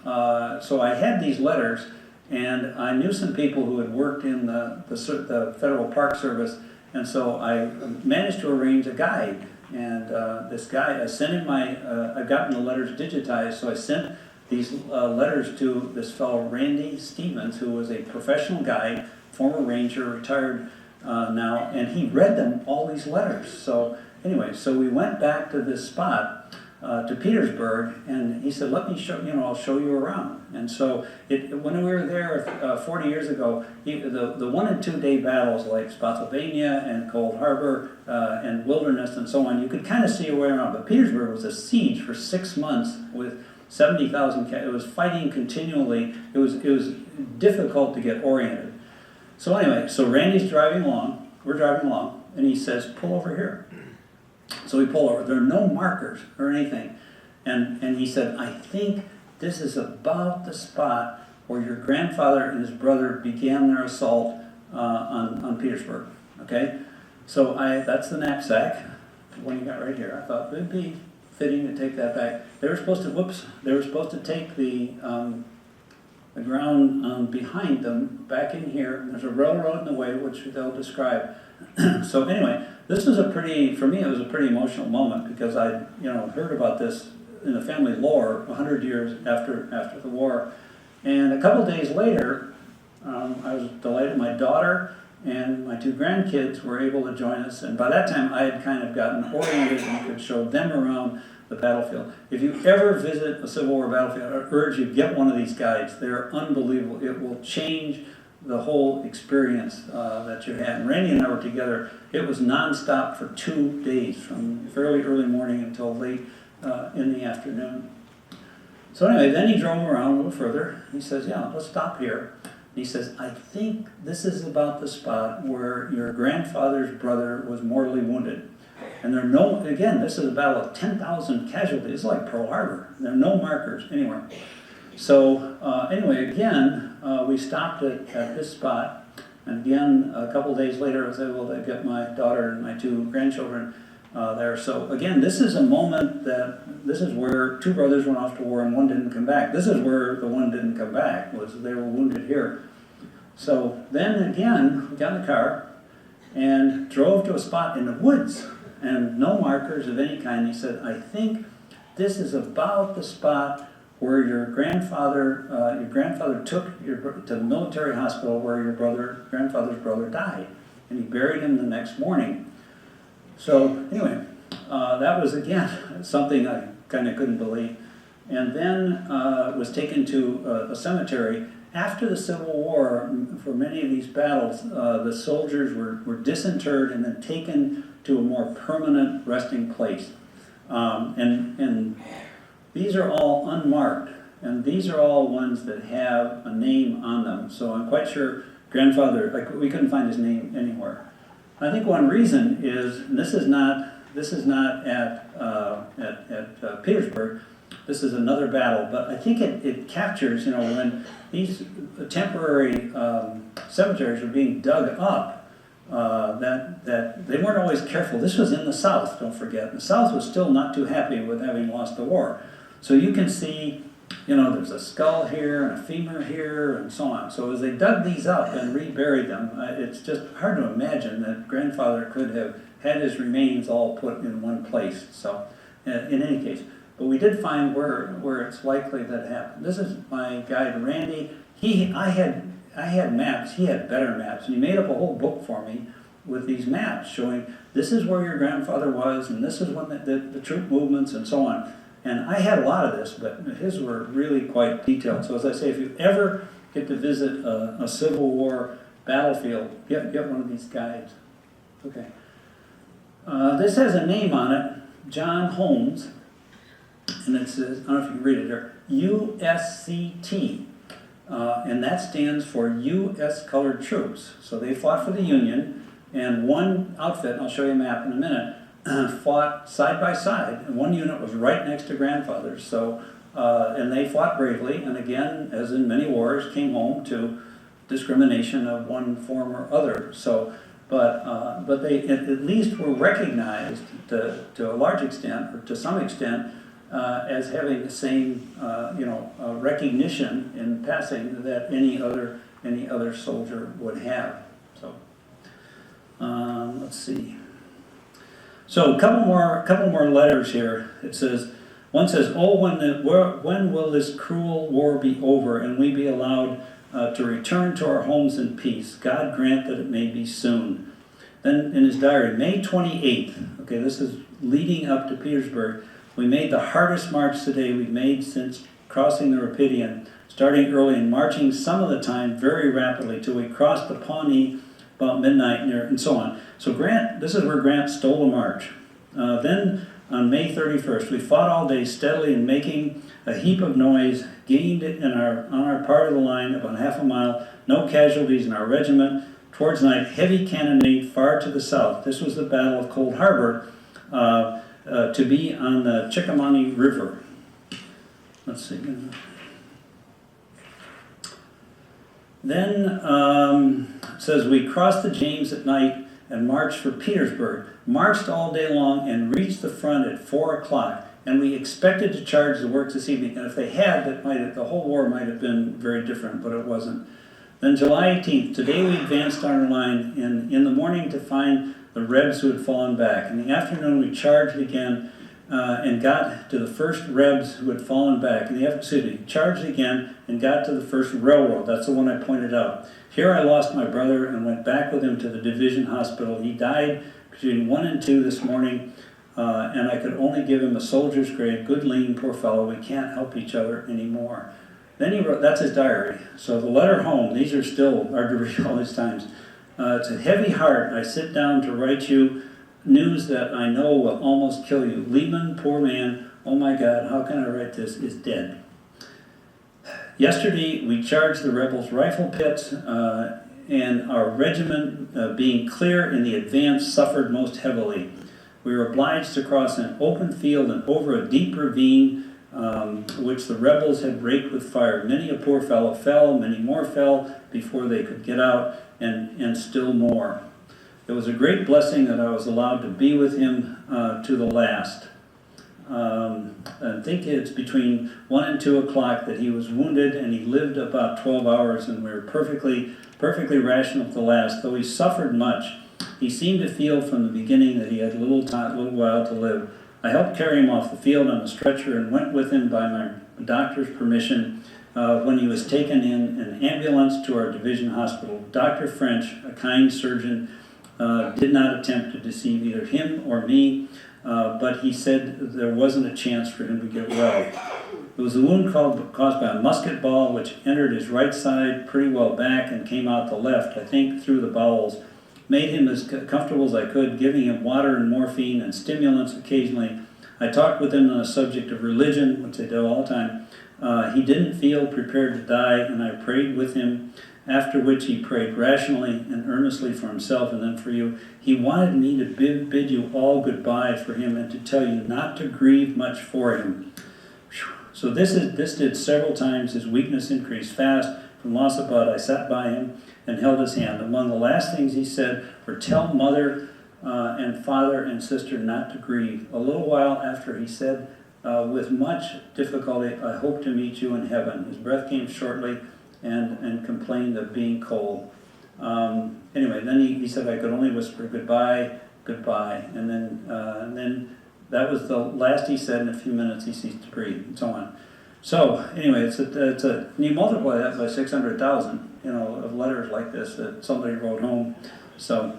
S3: I had these letters, and I knew some people who had worked in the Federal Park Service, and so I managed to arrange a guide. And this guy, I sent him I've gotten the letters digitized, so I sent these letters to this fellow Randy Stevens, who was a professional guide, former ranger, retired now, and he read them, all these letters. So anyway, so we went back to this spot, to Petersburg, and he said, let me show, I'll show you around. And so when we were there 40 years ago, the 1 and 2 day battles like Spotsylvania and Cold Harbor and Wilderness and so on, you could kind of see your way around. But Petersburg was a siege for 6 months with 70,000. It was fighting continually. It was difficult to get oriented. So anyway, so Randy's driving along. We're driving along, and he says, pull over here. So we pull over. There are no markers or anything. And he said, I think this is about the spot where your grandfather and his brother began their assault on Petersburg. Okay? So that's the knapsack, the one you got right here. I thought it'd be fitting to take that back. They were supposed to take the ground behind them back in here. There's a railroad in the way, which they'll describe. So anyway, this was for me, it was a pretty emotional moment because I, heard about this in the family lore 100 years after the war. And a couple days later, I was delighted my daughter and my 2 grandkids were able to join us. And by that time, I had kind of gotten oriented and could show them around the battlefield. If you ever visit a Civil War battlefield, I urge you, get one of these guides. They're unbelievable. It will change the whole experience that you had. And Randy and I were together. It was nonstop for 2 days, from fairly early morning until late in the afternoon. So anyway, then he drove around a little further. He says, yeah, let's stop here. And he says, I think this is about the spot where your grandfather's brother was mortally wounded. And again, this is a battle of 10,000 casualties. It's like Pearl Harbor. There are no markers anywhere. So anyway, again, we stopped at this spot. And again, a couple days later, I was able to get my daughter and my 2 grandchildren there. So again, this is a moment this is where 2 brothers went off to war and one didn't come back. This is where the one didn't come back, was they were wounded here. So then again, we got in the car and drove to a spot in the woods and no markers of any kind. He said, I think this is about the spot where your grandfather took you to the military hospital where your grandfather's brother died. And he buried him the next morning. So anyway, that was again something I kind of couldn't believe. And then was taken to a cemetery. After the Civil War, for many of these battles, the soldiers were disinterred and then taken to a more permanent resting place. And these are all unmarked, and these are all ones that have a name on them. So I'm quite sure grandfather, we couldn't find his name anywhere. I think one reason is, and this is not at Petersburg. This is another battle, but I think it captures, when these temporary cemeteries were being dug up, that they weren't always careful. This was in the South, don't forget. The South was still not too happy with having lost the war. So you can see, there's a skull here and a femur here and so on. So as they dug these up and reburied them, it's just hard to imagine that grandfather could have had his remains all put in one place. So in any case, but we did find where it's likely that it happened. This is my guide, Randy. I had maps. He had better maps. And he made up a whole book for me with these maps showing this is where your grandfather was and this is when the troop movements and so on. And I had a lot of this, but his were really quite detailed. So as I say, if you ever get to visit a Civil War battlefield, get one of these guides. Okay. This has a name on it, John Holmes. And it says, I don't know if you can read it here, USCT. And that stands for U.S. Colored Troops. So they fought for the Union, and one outfit, and I'll show you a map in a minute, fought side by side, and one unit was right next to grandfather's. So, and they fought bravely, and again, as in many wars, came home to discrimination of one form or other. So, but they at least were recognized to a large extent, or to some extent, as having the same, recognition in passing that any other soldier would have. So, let's see. So a couple more letters here. It says, one says, "Oh, when will this cruel war be over, and we be allowed to return to our homes in peace? God grant that it may be soon." Then in his diary, May 28th. Okay, this is leading up to Petersburg. We made the hardest march today we've made since crossing the Rapidian, starting early and marching some of the time very rapidly till we crossed the Pawnee about midnight and so on. So this is where Grant stole a march. Then on May 31st, we fought all day steadily and making a heap of noise, gained it on our part of the line about half a mile, no casualties in our regiment. Towards night, heavy cannonade far to the south. This was the Battle of Cold Harbor, to be on the Chickahominy River. Let's see. Then it says, we crossed the James at night and marched for Petersburg, marched all day long and reached the front at 4 o'clock. And we expected to charge the works this evening, and if they had, the whole war might have been very different, but it wasn't. Then July 18th, today we advanced on our line in the morning to find the Rebs who had fallen back. In the afternoon we charged again and got to the first Rebs who had fallen back. Charged again and got to the first railroad. That's the one I pointed out. Here I lost my brother and went back with him to the division hospital. He died between 1 and 2 this morning, and I could only give him a soldier's grave. Good lean, poor fellow. We can't help each other anymore. Then he wrote, that's his diary. So the letter home, these are still hard to read all these times. It's a heavy heart. I sit down to write you news that I know will almost kill you. Lehman, poor man, oh my God, how can I write this, is dead. Yesterday we charged the rebels' rifle pits, and our regiment, being clear in the advance, suffered most heavily. We were obliged to cross an open field and over a deep ravine, which the rebels had raked with fire. Many a poor fellow fell, many more fell before they could get out, and still more. It was a great blessing that I was allowed to be with him to the last. I think it's between 1 and 2 o'clock that he was wounded, and he lived about 12 hours, and we were perfectly rational at the last. Though he suffered much, he seemed to feel from the beginning that he had a little while to live. I helped carry him off the field on a stretcher and went with him by my doctor's permission when he was taken in an ambulance to our division hospital. Dr. French, a kind surgeon, did not attempt to deceive either him or me, but he said there wasn't a chance for him to get well. It was a wound caused by a musket ball which entered his right side pretty well back and came out the left, I think through the bowels. Made him as comfortable as I could, giving him water and morphine and stimulants occasionally. I talked with him on the subject of religion, which I do all the time. He didn't feel prepared to die, and I prayed with him, after which he prayed rationally and earnestly for himself and then for you. He wanted me to bid you all goodbye for him and to tell you not to grieve much for him. So this did several times. His weakness increased fast. From loss of blood, I sat by him and held his hand. Among the last things he said were, tell mother and father and sister not to grieve. A little while after he said, with much difficulty, I hope to meet you in heaven. His breath came shortly and complained of being cold. Anyway, then he said I could only whisper goodbye, goodbye. And then that was the last he said. In a few minutes he ceased to breathe, and so on. So anyway, and you multiply that by 600,000, of letters like this that somebody wrote home. So,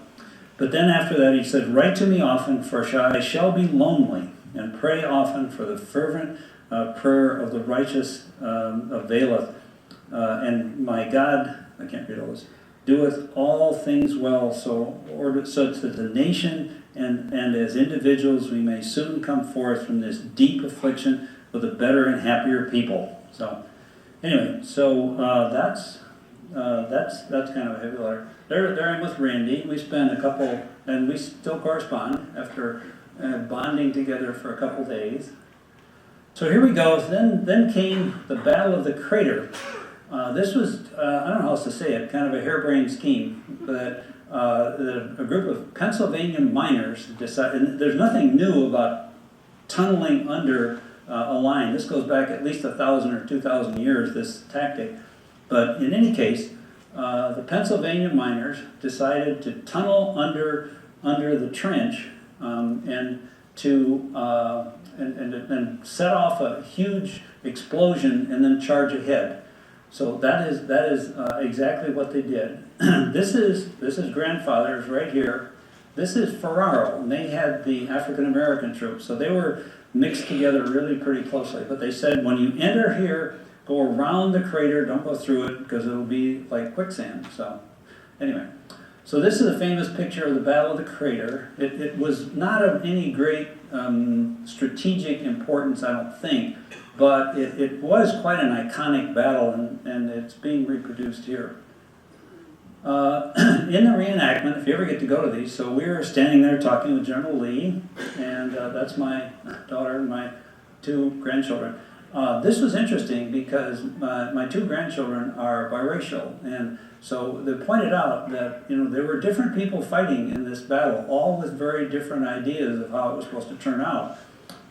S3: but then after that he said, write to me often, for I shall be lonely, and pray often, for the fervent prayer of the righteous availeth, and my God, I can't read all this, doeth all things well, so that the nation and as individuals we may soon come forth from this deep affliction with a better and happier people. So anyway, so that's kind of a heavy letter. There I'm with Randy. We spent a couple, and we still correspond after bonding together for a couple days. So here we go. Then came the Battle of the Crater. This was, I don't know how else to say it, kind of a harebrained scheme, but a group of Pennsylvania miners decided, and there's nothing new about tunneling under a line. This goes back at least 1,000 or 2,000 years, this tactic. But in any case, the Pennsylvania miners decided to tunnel under the trench and set off a huge explosion and then charge ahead. So that is exactly what they did. This is grandfather's right here. This is Ferraro, and they had the African American troops, so they were mixed together really pretty closely. But they said, when you enter here, go around the crater, don't go through it, because it'll be like quicksand. So anyway, so this is a famous picture of the Battle of the Crater. It was not of any great strategic importance, I don't think, but it was quite an iconic battle, and it's being reproduced here. In the reenactment, if you ever get to go to these, so we were standing there talking with General Lee, and that's my daughter and my two grandchildren. This was interesting because my two grandchildren are biracial, and so they pointed out that there were different people fighting in this battle, all with very different ideas of how it was supposed to turn out.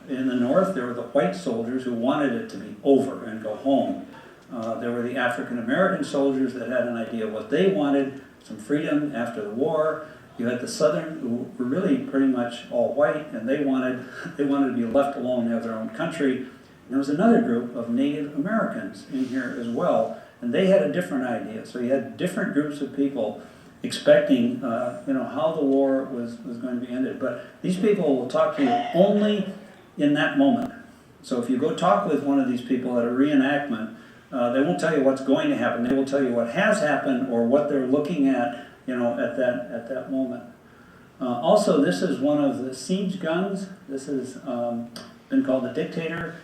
S3: In the north, there were the white soldiers who wanted it to be over and go home. There were the African American soldiers that had an idea of what they wanted, some freedom after the war. You had the Southern, who were really pretty much all white, and they wanted to be left alone and have their own country. And there was another group of Native Americans in here as well, and they had a different idea. So you had different groups of people expecting, how the war was going to be ended. But these people will talk to you only in that moment. So if you go talk with one of these people at a reenactment, they won't tell you what's going to happen. They will tell you what has happened or what they're looking at, at that moment. Also, this is one of the siege guns. This has been called the Dictator,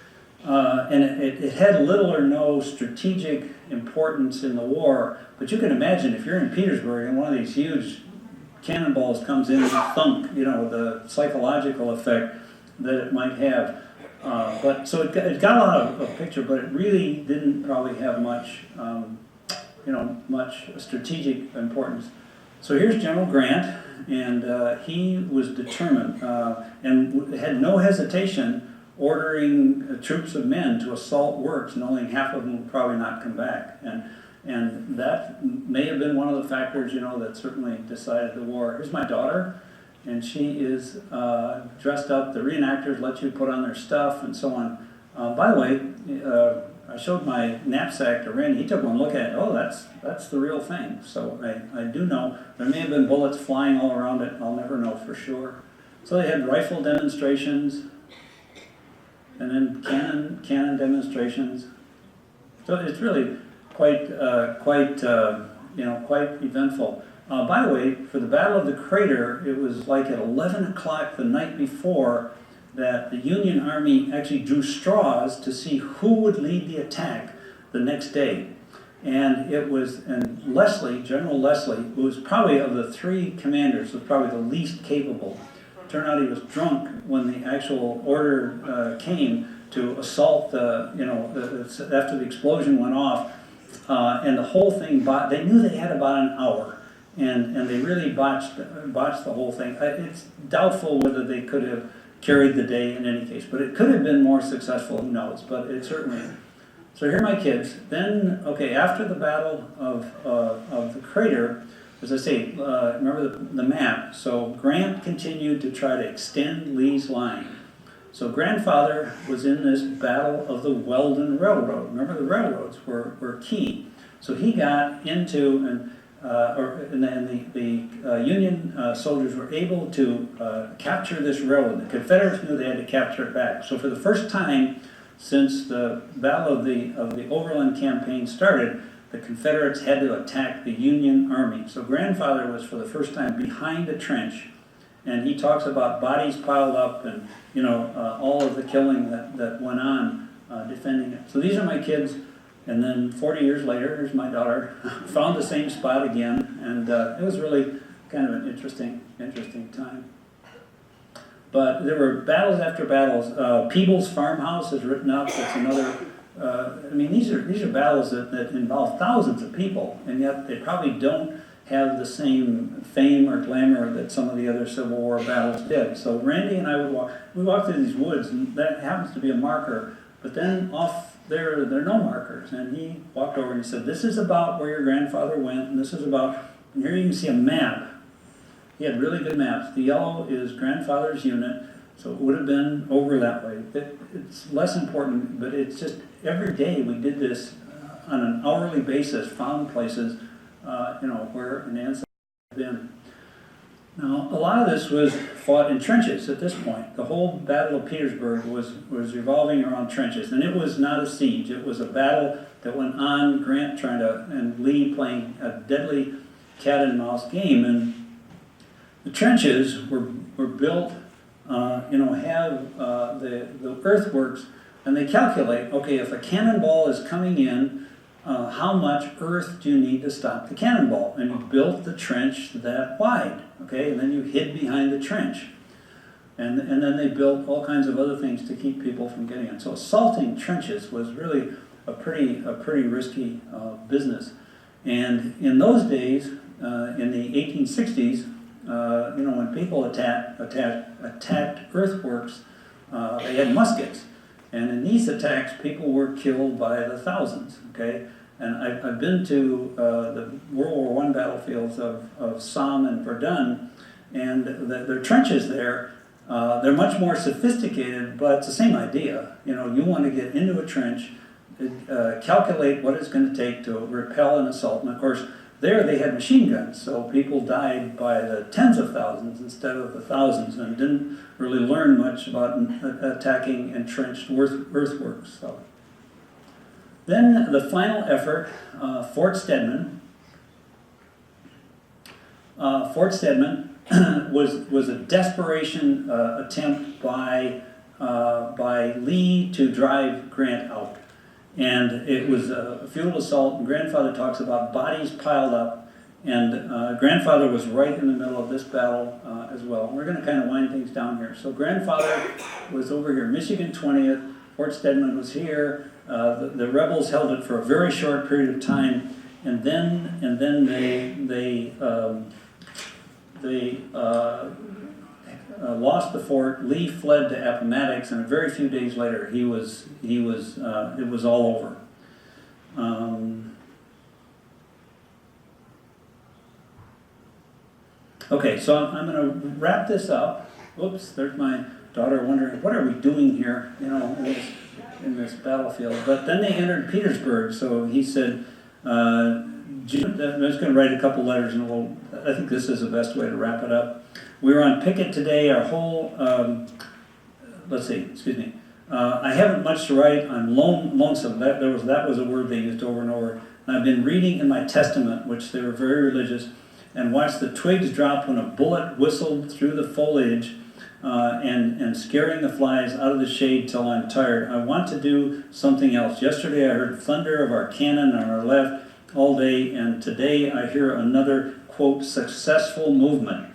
S3: and it had little or no strategic importance in the war. But you can imagine if you're in Petersburg and one of these huge cannonballs comes in and thunk, the psychological effect that it might have. But so it got a lot of picture, but it really didn't probably have much, much strategic importance. So here's General Grant, and he was determined and had no hesitation ordering troops of men to assault works, knowing half of them would probably not come back. And that may have been one of the factors, that certainly decided the war. Here's my daughter. And she is dressed up. The reenactors let you put on their stuff and so on. By the way, I showed my knapsack to Randy. He took one look at it. Oh, that's the real thing. So I do know. There may have been bullets flying all around it. I'll never know for sure. So they had rifle demonstrations, and then cannon demonstrations. So it's really quite eventful. By the way, for the Battle of the Crater, it was like at 11 o'clock the night before that the Union Army actually drew straws to see who would lead the attack the next day. And General Leslie, who was probably of the three commanders, was probably the least capable. Turned out he was drunk when the actual order came to assault after the explosion went off. And the whole thing, they knew they had about an hour. And they really botched the whole thing. It's doubtful whether they could have carried the day in any case, but it could have been more successful, who knows, but it certainly. So here are my kids. Then, after the Battle of the Crater, as I say, remember the map. So Grant continued to try to extend Lee's line. So grandfather was in this Battle of the Weldon Railroad. Remember, the railroads were key. So he got into the Union soldiers were able to capture this railroad. The Confederates knew they had to capture it back. So for the first time since the Battle of the Overland Campaign started, the Confederates had to attack the Union Army. So grandfather was for the first time behind a trench, and he talks about bodies piled up and all of the killing that went on defending it. So these are my kids. And then 40 years later, here's my daughter, found the same spot again, and it was really kind of an interesting time. But there were battles after battles. Peebles Farmhouse is written up. That's another. These are battles that involve thousands of people, and yet they probably don't have the same fame or glamour that some of the other Civil War battles did. So Randy and I would walk through these woods, and that happens to be a marker. But then off there are no markers. And he walked over and he said, "This is about where your grandfather went, and this is about," and here you can see a map. He had really good maps. The yellow is grandfather's unit, so it would have been over that way. It's less important, but it's just every day we did this on an hourly basis, found places, where an ancestor had been. Now, a lot of this was fought in trenches at this point. The whole Battle of Petersburg was revolving around trenches, and it was not a siege. It was a battle that went on, Grant and Lee playing a deadly cat and mouse game. And the trenches were built, have the earthworks, and they calculate, if a cannonball is coming in, how much earth do you need to stop the cannonball? And you built the trench that wide, and then you hid behind the trench. And then they built all kinds of other things to keep people from getting in. So assaulting trenches was really a pretty risky business. And in those days, in the 1860s, when people attacked earthworks, they had muskets. And in these attacks, people were killed by the thousands, okay? And I've been to the World War I battlefields of Somme and Verdun, and their trenches there, they're much more sophisticated, but it's the same idea. You want to get into a trench, calculate what it's going to take to repel an assault. And of course, there they had machine guns, so people died by the tens of thousands instead of the thousands, and didn't really learn much about attacking entrenched earthworks. So. Then the final effort, Fort Stedman. Fort Stedman was a desperation attempt by Lee to drive Grant out. And it was a futile assault, and Grandfather talks about bodies piled up, and Grandfather was right in the middle of this battle as well. We're going to kind of wind things down here. So Grandfather was over here, Michigan 20th, Fort Stedman was here. The rebels held it for a very short period of time, and then they lost the fort. Lee fled to Appomattox, and a very few days later, it was all over. Okay, so I'm going to wrap this up. Oops, there's my daughter wondering, what are we doing here, in this battlefield? But then they entered Petersburg, so he said, I'm just going to write a couple letters, and I think this is the best way to wrap it up. We were on picket today, our whole, I haven't much to write, I'm lonesome. That was a word they used over and over. And I've been reading in my Testament, which they were very religious, and watched the twigs drop when a bullet whistled through the foliage, and scaring the flies out of the shade till I'm tired. I want to do something else. Yesterday I heard thunder of our cannon on our left all day, and today I hear another, quote, successful movement.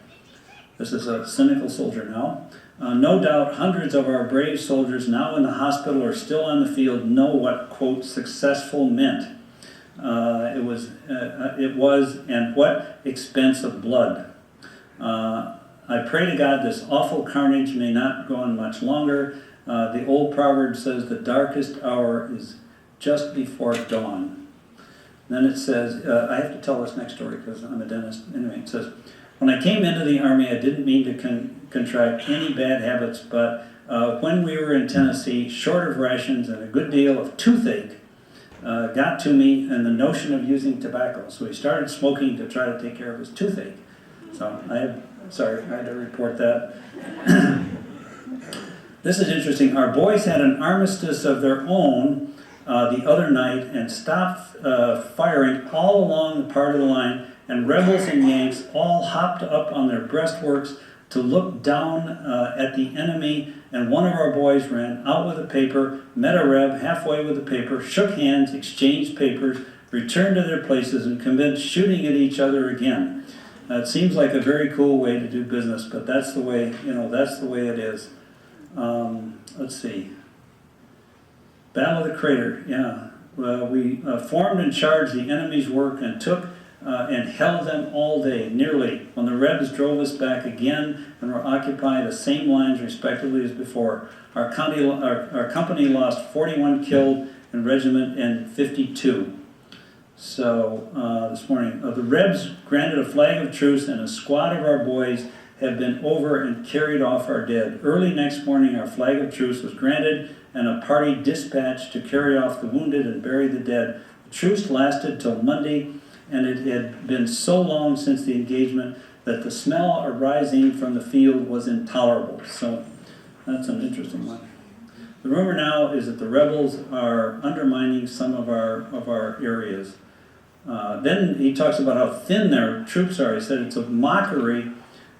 S3: This is a cynical soldier now. No doubt hundreds of our brave soldiers now in the hospital or still on the field know what, quote, successful meant. It was, and what expense of blood. I pray to God this awful carnage may not go on much longer. The old proverb says the darkest hour is just before dawn. Then it says, I have to tell this next story because I'm a dentist. Anyway, it says, when I came into the Army, I didn't mean to contract any bad habits, but when we were in Tennessee, short of rations and a good deal of toothache got to me, and the notion of using tobacco. So he started smoking to try to take care of his toothache. So I had to report that. This is interesting. Our boys had an armistice of their own the other night and stopped firing all along the part of the line, and rebels and Yanks all hopped up on their breastworks to look down at the enemy, and one of our boys ran out with a paper, met a Reb halfway with the paper, shook hands, exchanged papers, returned to their places, and commenced shooting at each other again. It seems like a very cool way to do business, but that's the way, that's the way it is. Let's see. Battle of the Crater, yeah. Well, we formed and charged the enemy's work and took and held them all day, nearly, when the Rebs drove us back again and were occupying the same lines respectively as before. Our company lost 41 killed in regiment and 52. So this morning, the Rebs granted a flag of truce, and a squad of our boys have been over and carried off our dead. Early next morning, our flag of truce was granted, and a party dispatched to carry off the wounded and bury the dead. The truce lasted till Monday, and it had been so long since the engagement that the smell arising from the field was intolerable. So that's an interesting one. The rumor now is that the rebels are undermining some of our areas. Then he talks about how thin their troops are. He said it's a mockery,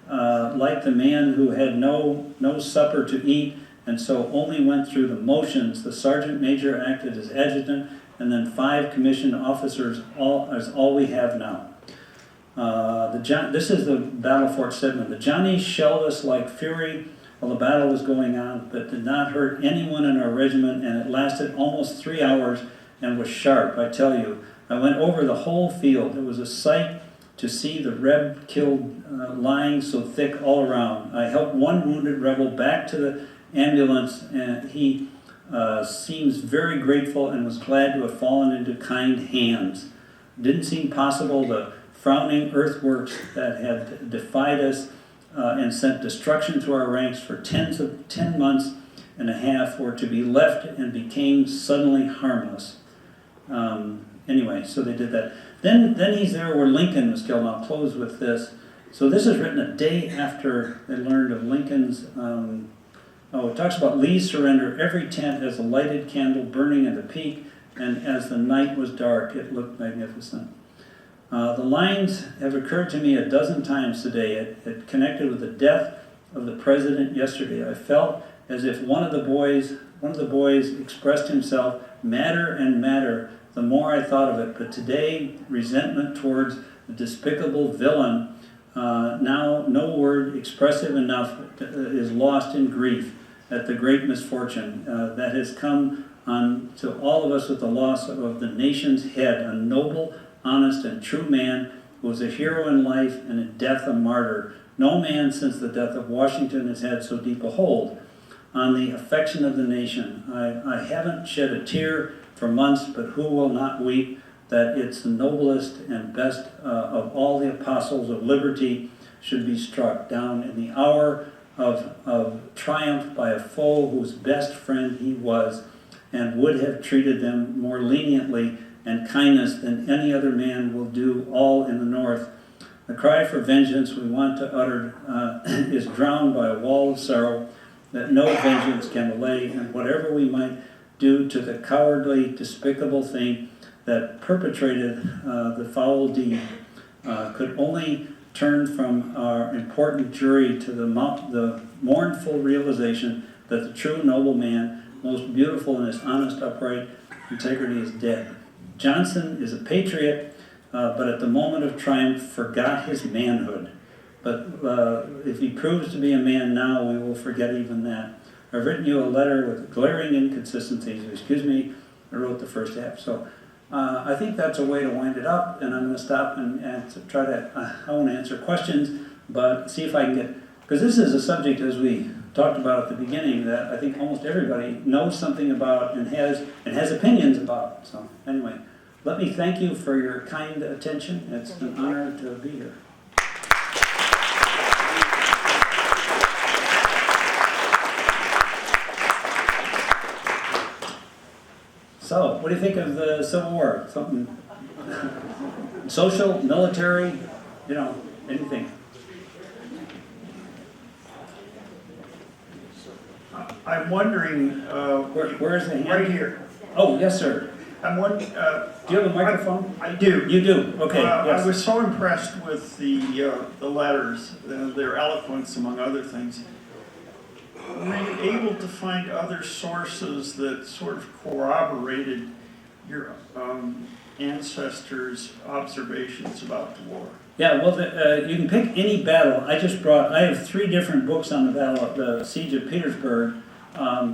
S3: like the man who had no supper to eat and so only went through the motions. The sergeant major acted as adjutant, and then 5 commissioned officers is all we have now. This is the Battle of Fort Stedman. The Johnnies shelled us like fury while the battle was going on, but did not hurt anyone in our regiment, and it lasted almost 3 hours and was sharp, I tell you. I went over the whole field. It was a sight to see the Reb killed lying so thick all around. I helped one wounded rebel back to the ambulance, and he seems very grateful and was glad to have fallen into kind hands. It didn't seem possible the frowning earthworks that had defied us and sent destruction to our ranks for 10 months and a half were to be left and became suddenly harmless. Anyway, so they did that. Then he's there where Lincoln was killed. I'll close with this. So this is written a day after they learned of Lincoln's. It talks about Lee's surrender. Every tent has a lighted candle burning at the peak, and as the night was dark, it looked magnificent. The lines have occurred to me a dozen times today. It connected with the death of the president yesterday. I felt as if one of the boys expressed himself madder and madder the more I thought of it. But today, resentment towards the despicable villain, now no word expressive enough, is lost in grief at the great misfortune that has come on to all of us with the loss of the nation's head, a noble, honest, and true man who was a hero in life and in death a martyr. No man since the death of Washington has had so deep a hold on the affection of the nation. I haven't shed a tear for months, but who will not weep that it's the noblest and best of all the apostles of liberty should be struck down in the hour of triumph by a foe whose best friend he was, and would have treated them more leniently and kindness than any other man will do all in the North. The cry for vengeance we want to utter is drowned by a wall of sorrow that no vengeance can allay, and whatever we might do to the cowardly, despicable thing that perpetrated the foul deed could only turn from our important jury to the mournful realization that the true noble man, most beautiful in his honest, upright integrity, is dead. Johnson is a patriot, but at the moment of triumph forgot his manhood. But if he proves to be a man now, we will forget even that. I've written you a letter with glaring inconsistencies. Excuse me, I wrote the first half. So I think that's a way to wind it up, and I'm going to stop and try to, I want to answer questions, but see if I can get, because this is a subject, as we talked about at the beginning, that I think almost everybody knows something about and has opinions about. So anyway, let me thank you for your kind attention. It's an honor to be here. So, what do you think of the Civil War? Something social, military, anything?
S4: I'm wondering,
S3: Where is the hand?
S4: right here.
S3: Oh, yes, sir.
S4: I'm wondering.
S3: Do you have a microphone?
S4: I do.
S3: You do. Okay. Yes.
S4: I was so impressed with the letters, their eloquence, among other things. Were you able to find other sources that sort of corroborated your ancestors' observations about the war?
S3: Yeah, well, you can pick any battle. I have 3 different books on the battle, the Siege of Petersburg.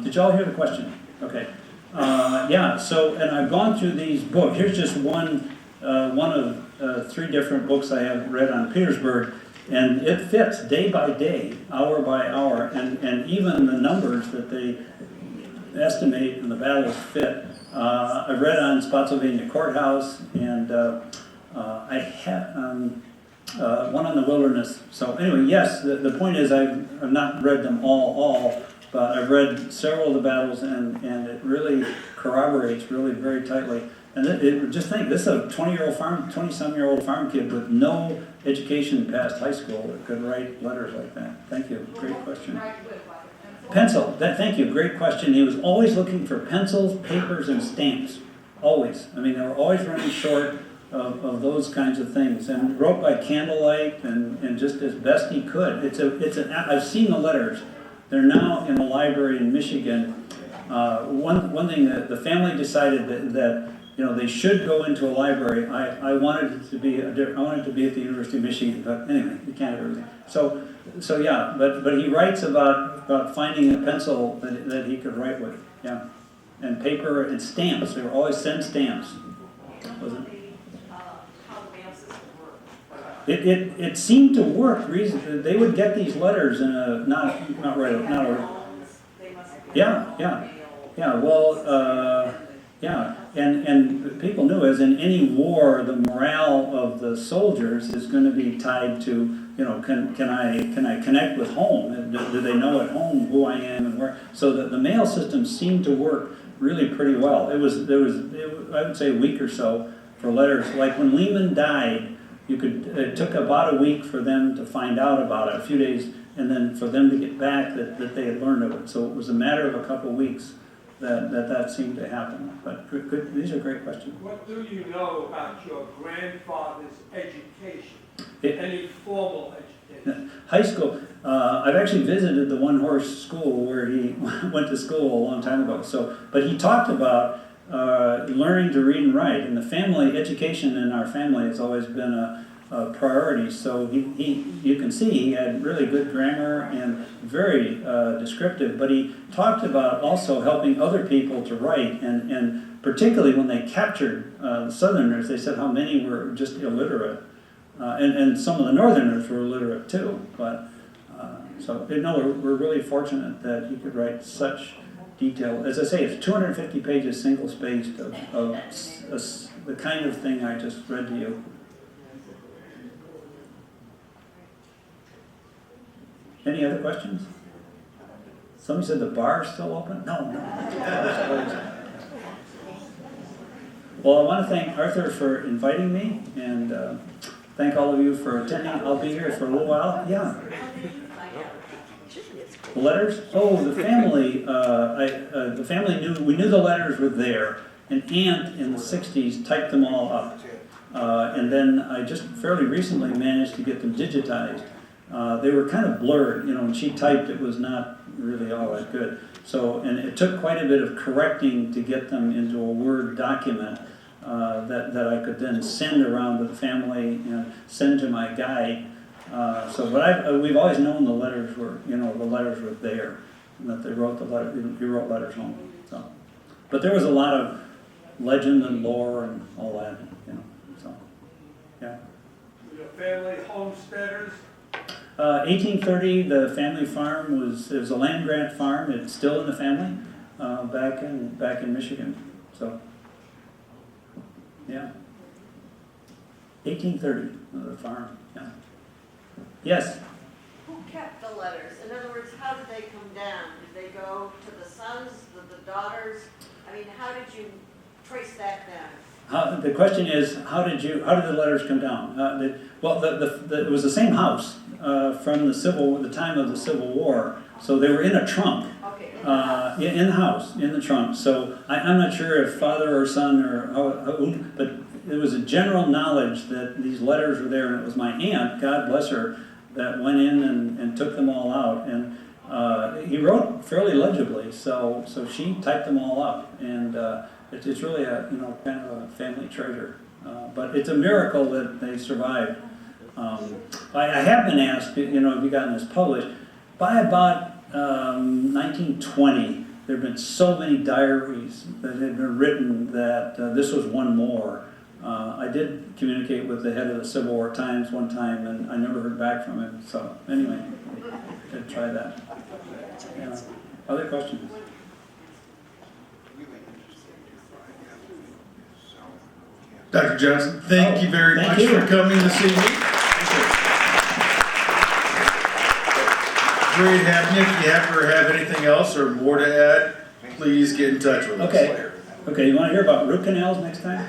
S3: Did y'all hear the question? Okay. Yeah, so, and I've gone through these books. Here's just one of 3 different books I have read on Petersburg. And it fits day by day, hour by hour, and even the numbers that they estimate in the battles fit. I've read on Spotsylvania Courthouse, and I had one on the Wilderness. So anyway, yes, the point is I've not read them all, but I've read several of the battles, and it really corroborates really very tightly. And just think, this is a 20-some-year-old farm kid with no education past high school that could write letters like that. Thank you. Great question. Pencil. Thank you. Great question. He was always looking for pencils, papers, and stamps. Always. I mean, they were always running short of those kinds of things. And wrote by candlelight and just as best he could. I've seen the letters. They're now in the library in Michigan. One thing that the family decided that they should go into a library. I wanted it to be I wanted it to be at the University of Michigan, but anyway, you can't have everything. So yeah, but he writes about finding a pencil that he could write with, yeah, and paper and stamps. They were always send stamps. Wasn't it?
S2: How the mail system worked.
S3: It seemed to work. They would get these letters in a not right not a
S2: They must have.
S3: yeah. Well, yeah, and people knew, as in any war, the morale of the soldiers is going to be tied to, can I connect with home? And do they know at home who I am and where? So that the mail system seemed to work really pretty well. I would say a week or so for letters. Like when Lehman died, it took about a week for them to find out about it, a few days, and then for them to get back that they had learned of it. So it was a matter of a couple of weeks that seemed to happen. But these are great questions.
S5: What do you know about your grandfather's education?
S3: It-
S5: Any formal education?
S3: High school. I've actually visited the one-horse school where he went to school a long time ago. But he talked about learning to read and write, and the family education in our family has always been a priority. So you can see he had really good grammar and very descriptive. But he talked about also helping other people to write, and particularly when they captured the Southerners, they said how many were just illiterate. And some of the Northerners were illiterate too, but we're really fortunate that he could write such detail. As I say, it's 250 pages, single-spaced, of the kind of thing I just read to you. Any other questions? Somebody said the bar's still open? No. It's closed. Well, I want to thank Arthur for inviting me, and thank all of you for attending. I'll be here for a little while. Yeah. The letters? Oh, the family. The family we knew the letters were there. An aunt in the 60s typed them all up. And then I just fairly recently managed to get them digitized. They were kind of blurred. When she typed, it was not really all that good. And it took quite a bit of correcting to get them into a Word document that I could then send around to the family and send to my guide. But we've always known the letters were there, and that they wrote he wrote letters home. But there was a lot of legend and lore and all that, yeah.
S5: Were your family homesteaders?
S3: 1830, the family farm was a land grant farm. It's still in the family, back in Michigan. So, yeah. 1830, the farm. Yeah. Yes.
S6: Who kept the letters? In other words, how did they come down? Did they go to the sons, the daughters? I mean, how did you trace that down?
S3: The question is, how did the letters come down? It was the same house from the time of the Civil War, so they were in a trunk.
S6: Okay.
S3: In the house, in the trunk. So I'm not sure if father or son but it was a general knowledge that these letters were there, and it was my aunt, God bless her, that went in and took them all out. And he wrote fairly legibly, so she typed them all up, and it's really kind of a family treasure. But it's a miracle that they survived. I have been asked, have you gotten this published? By about 1920, there have been so many diaries that had been written that this was one more. I did communicate with the head of the Civil War Times one time, and I never heard back from him. So anyway, I could try that. Yeah. Other questions?
S1: Dr. Johnson, thank you very
S3: thank
S1: much
S3: you.
S1: for coming this evening. Great having you. If you ever have anything else or more to add, please get in touch with us.
S3: Okay, you want to hear about root canals next time?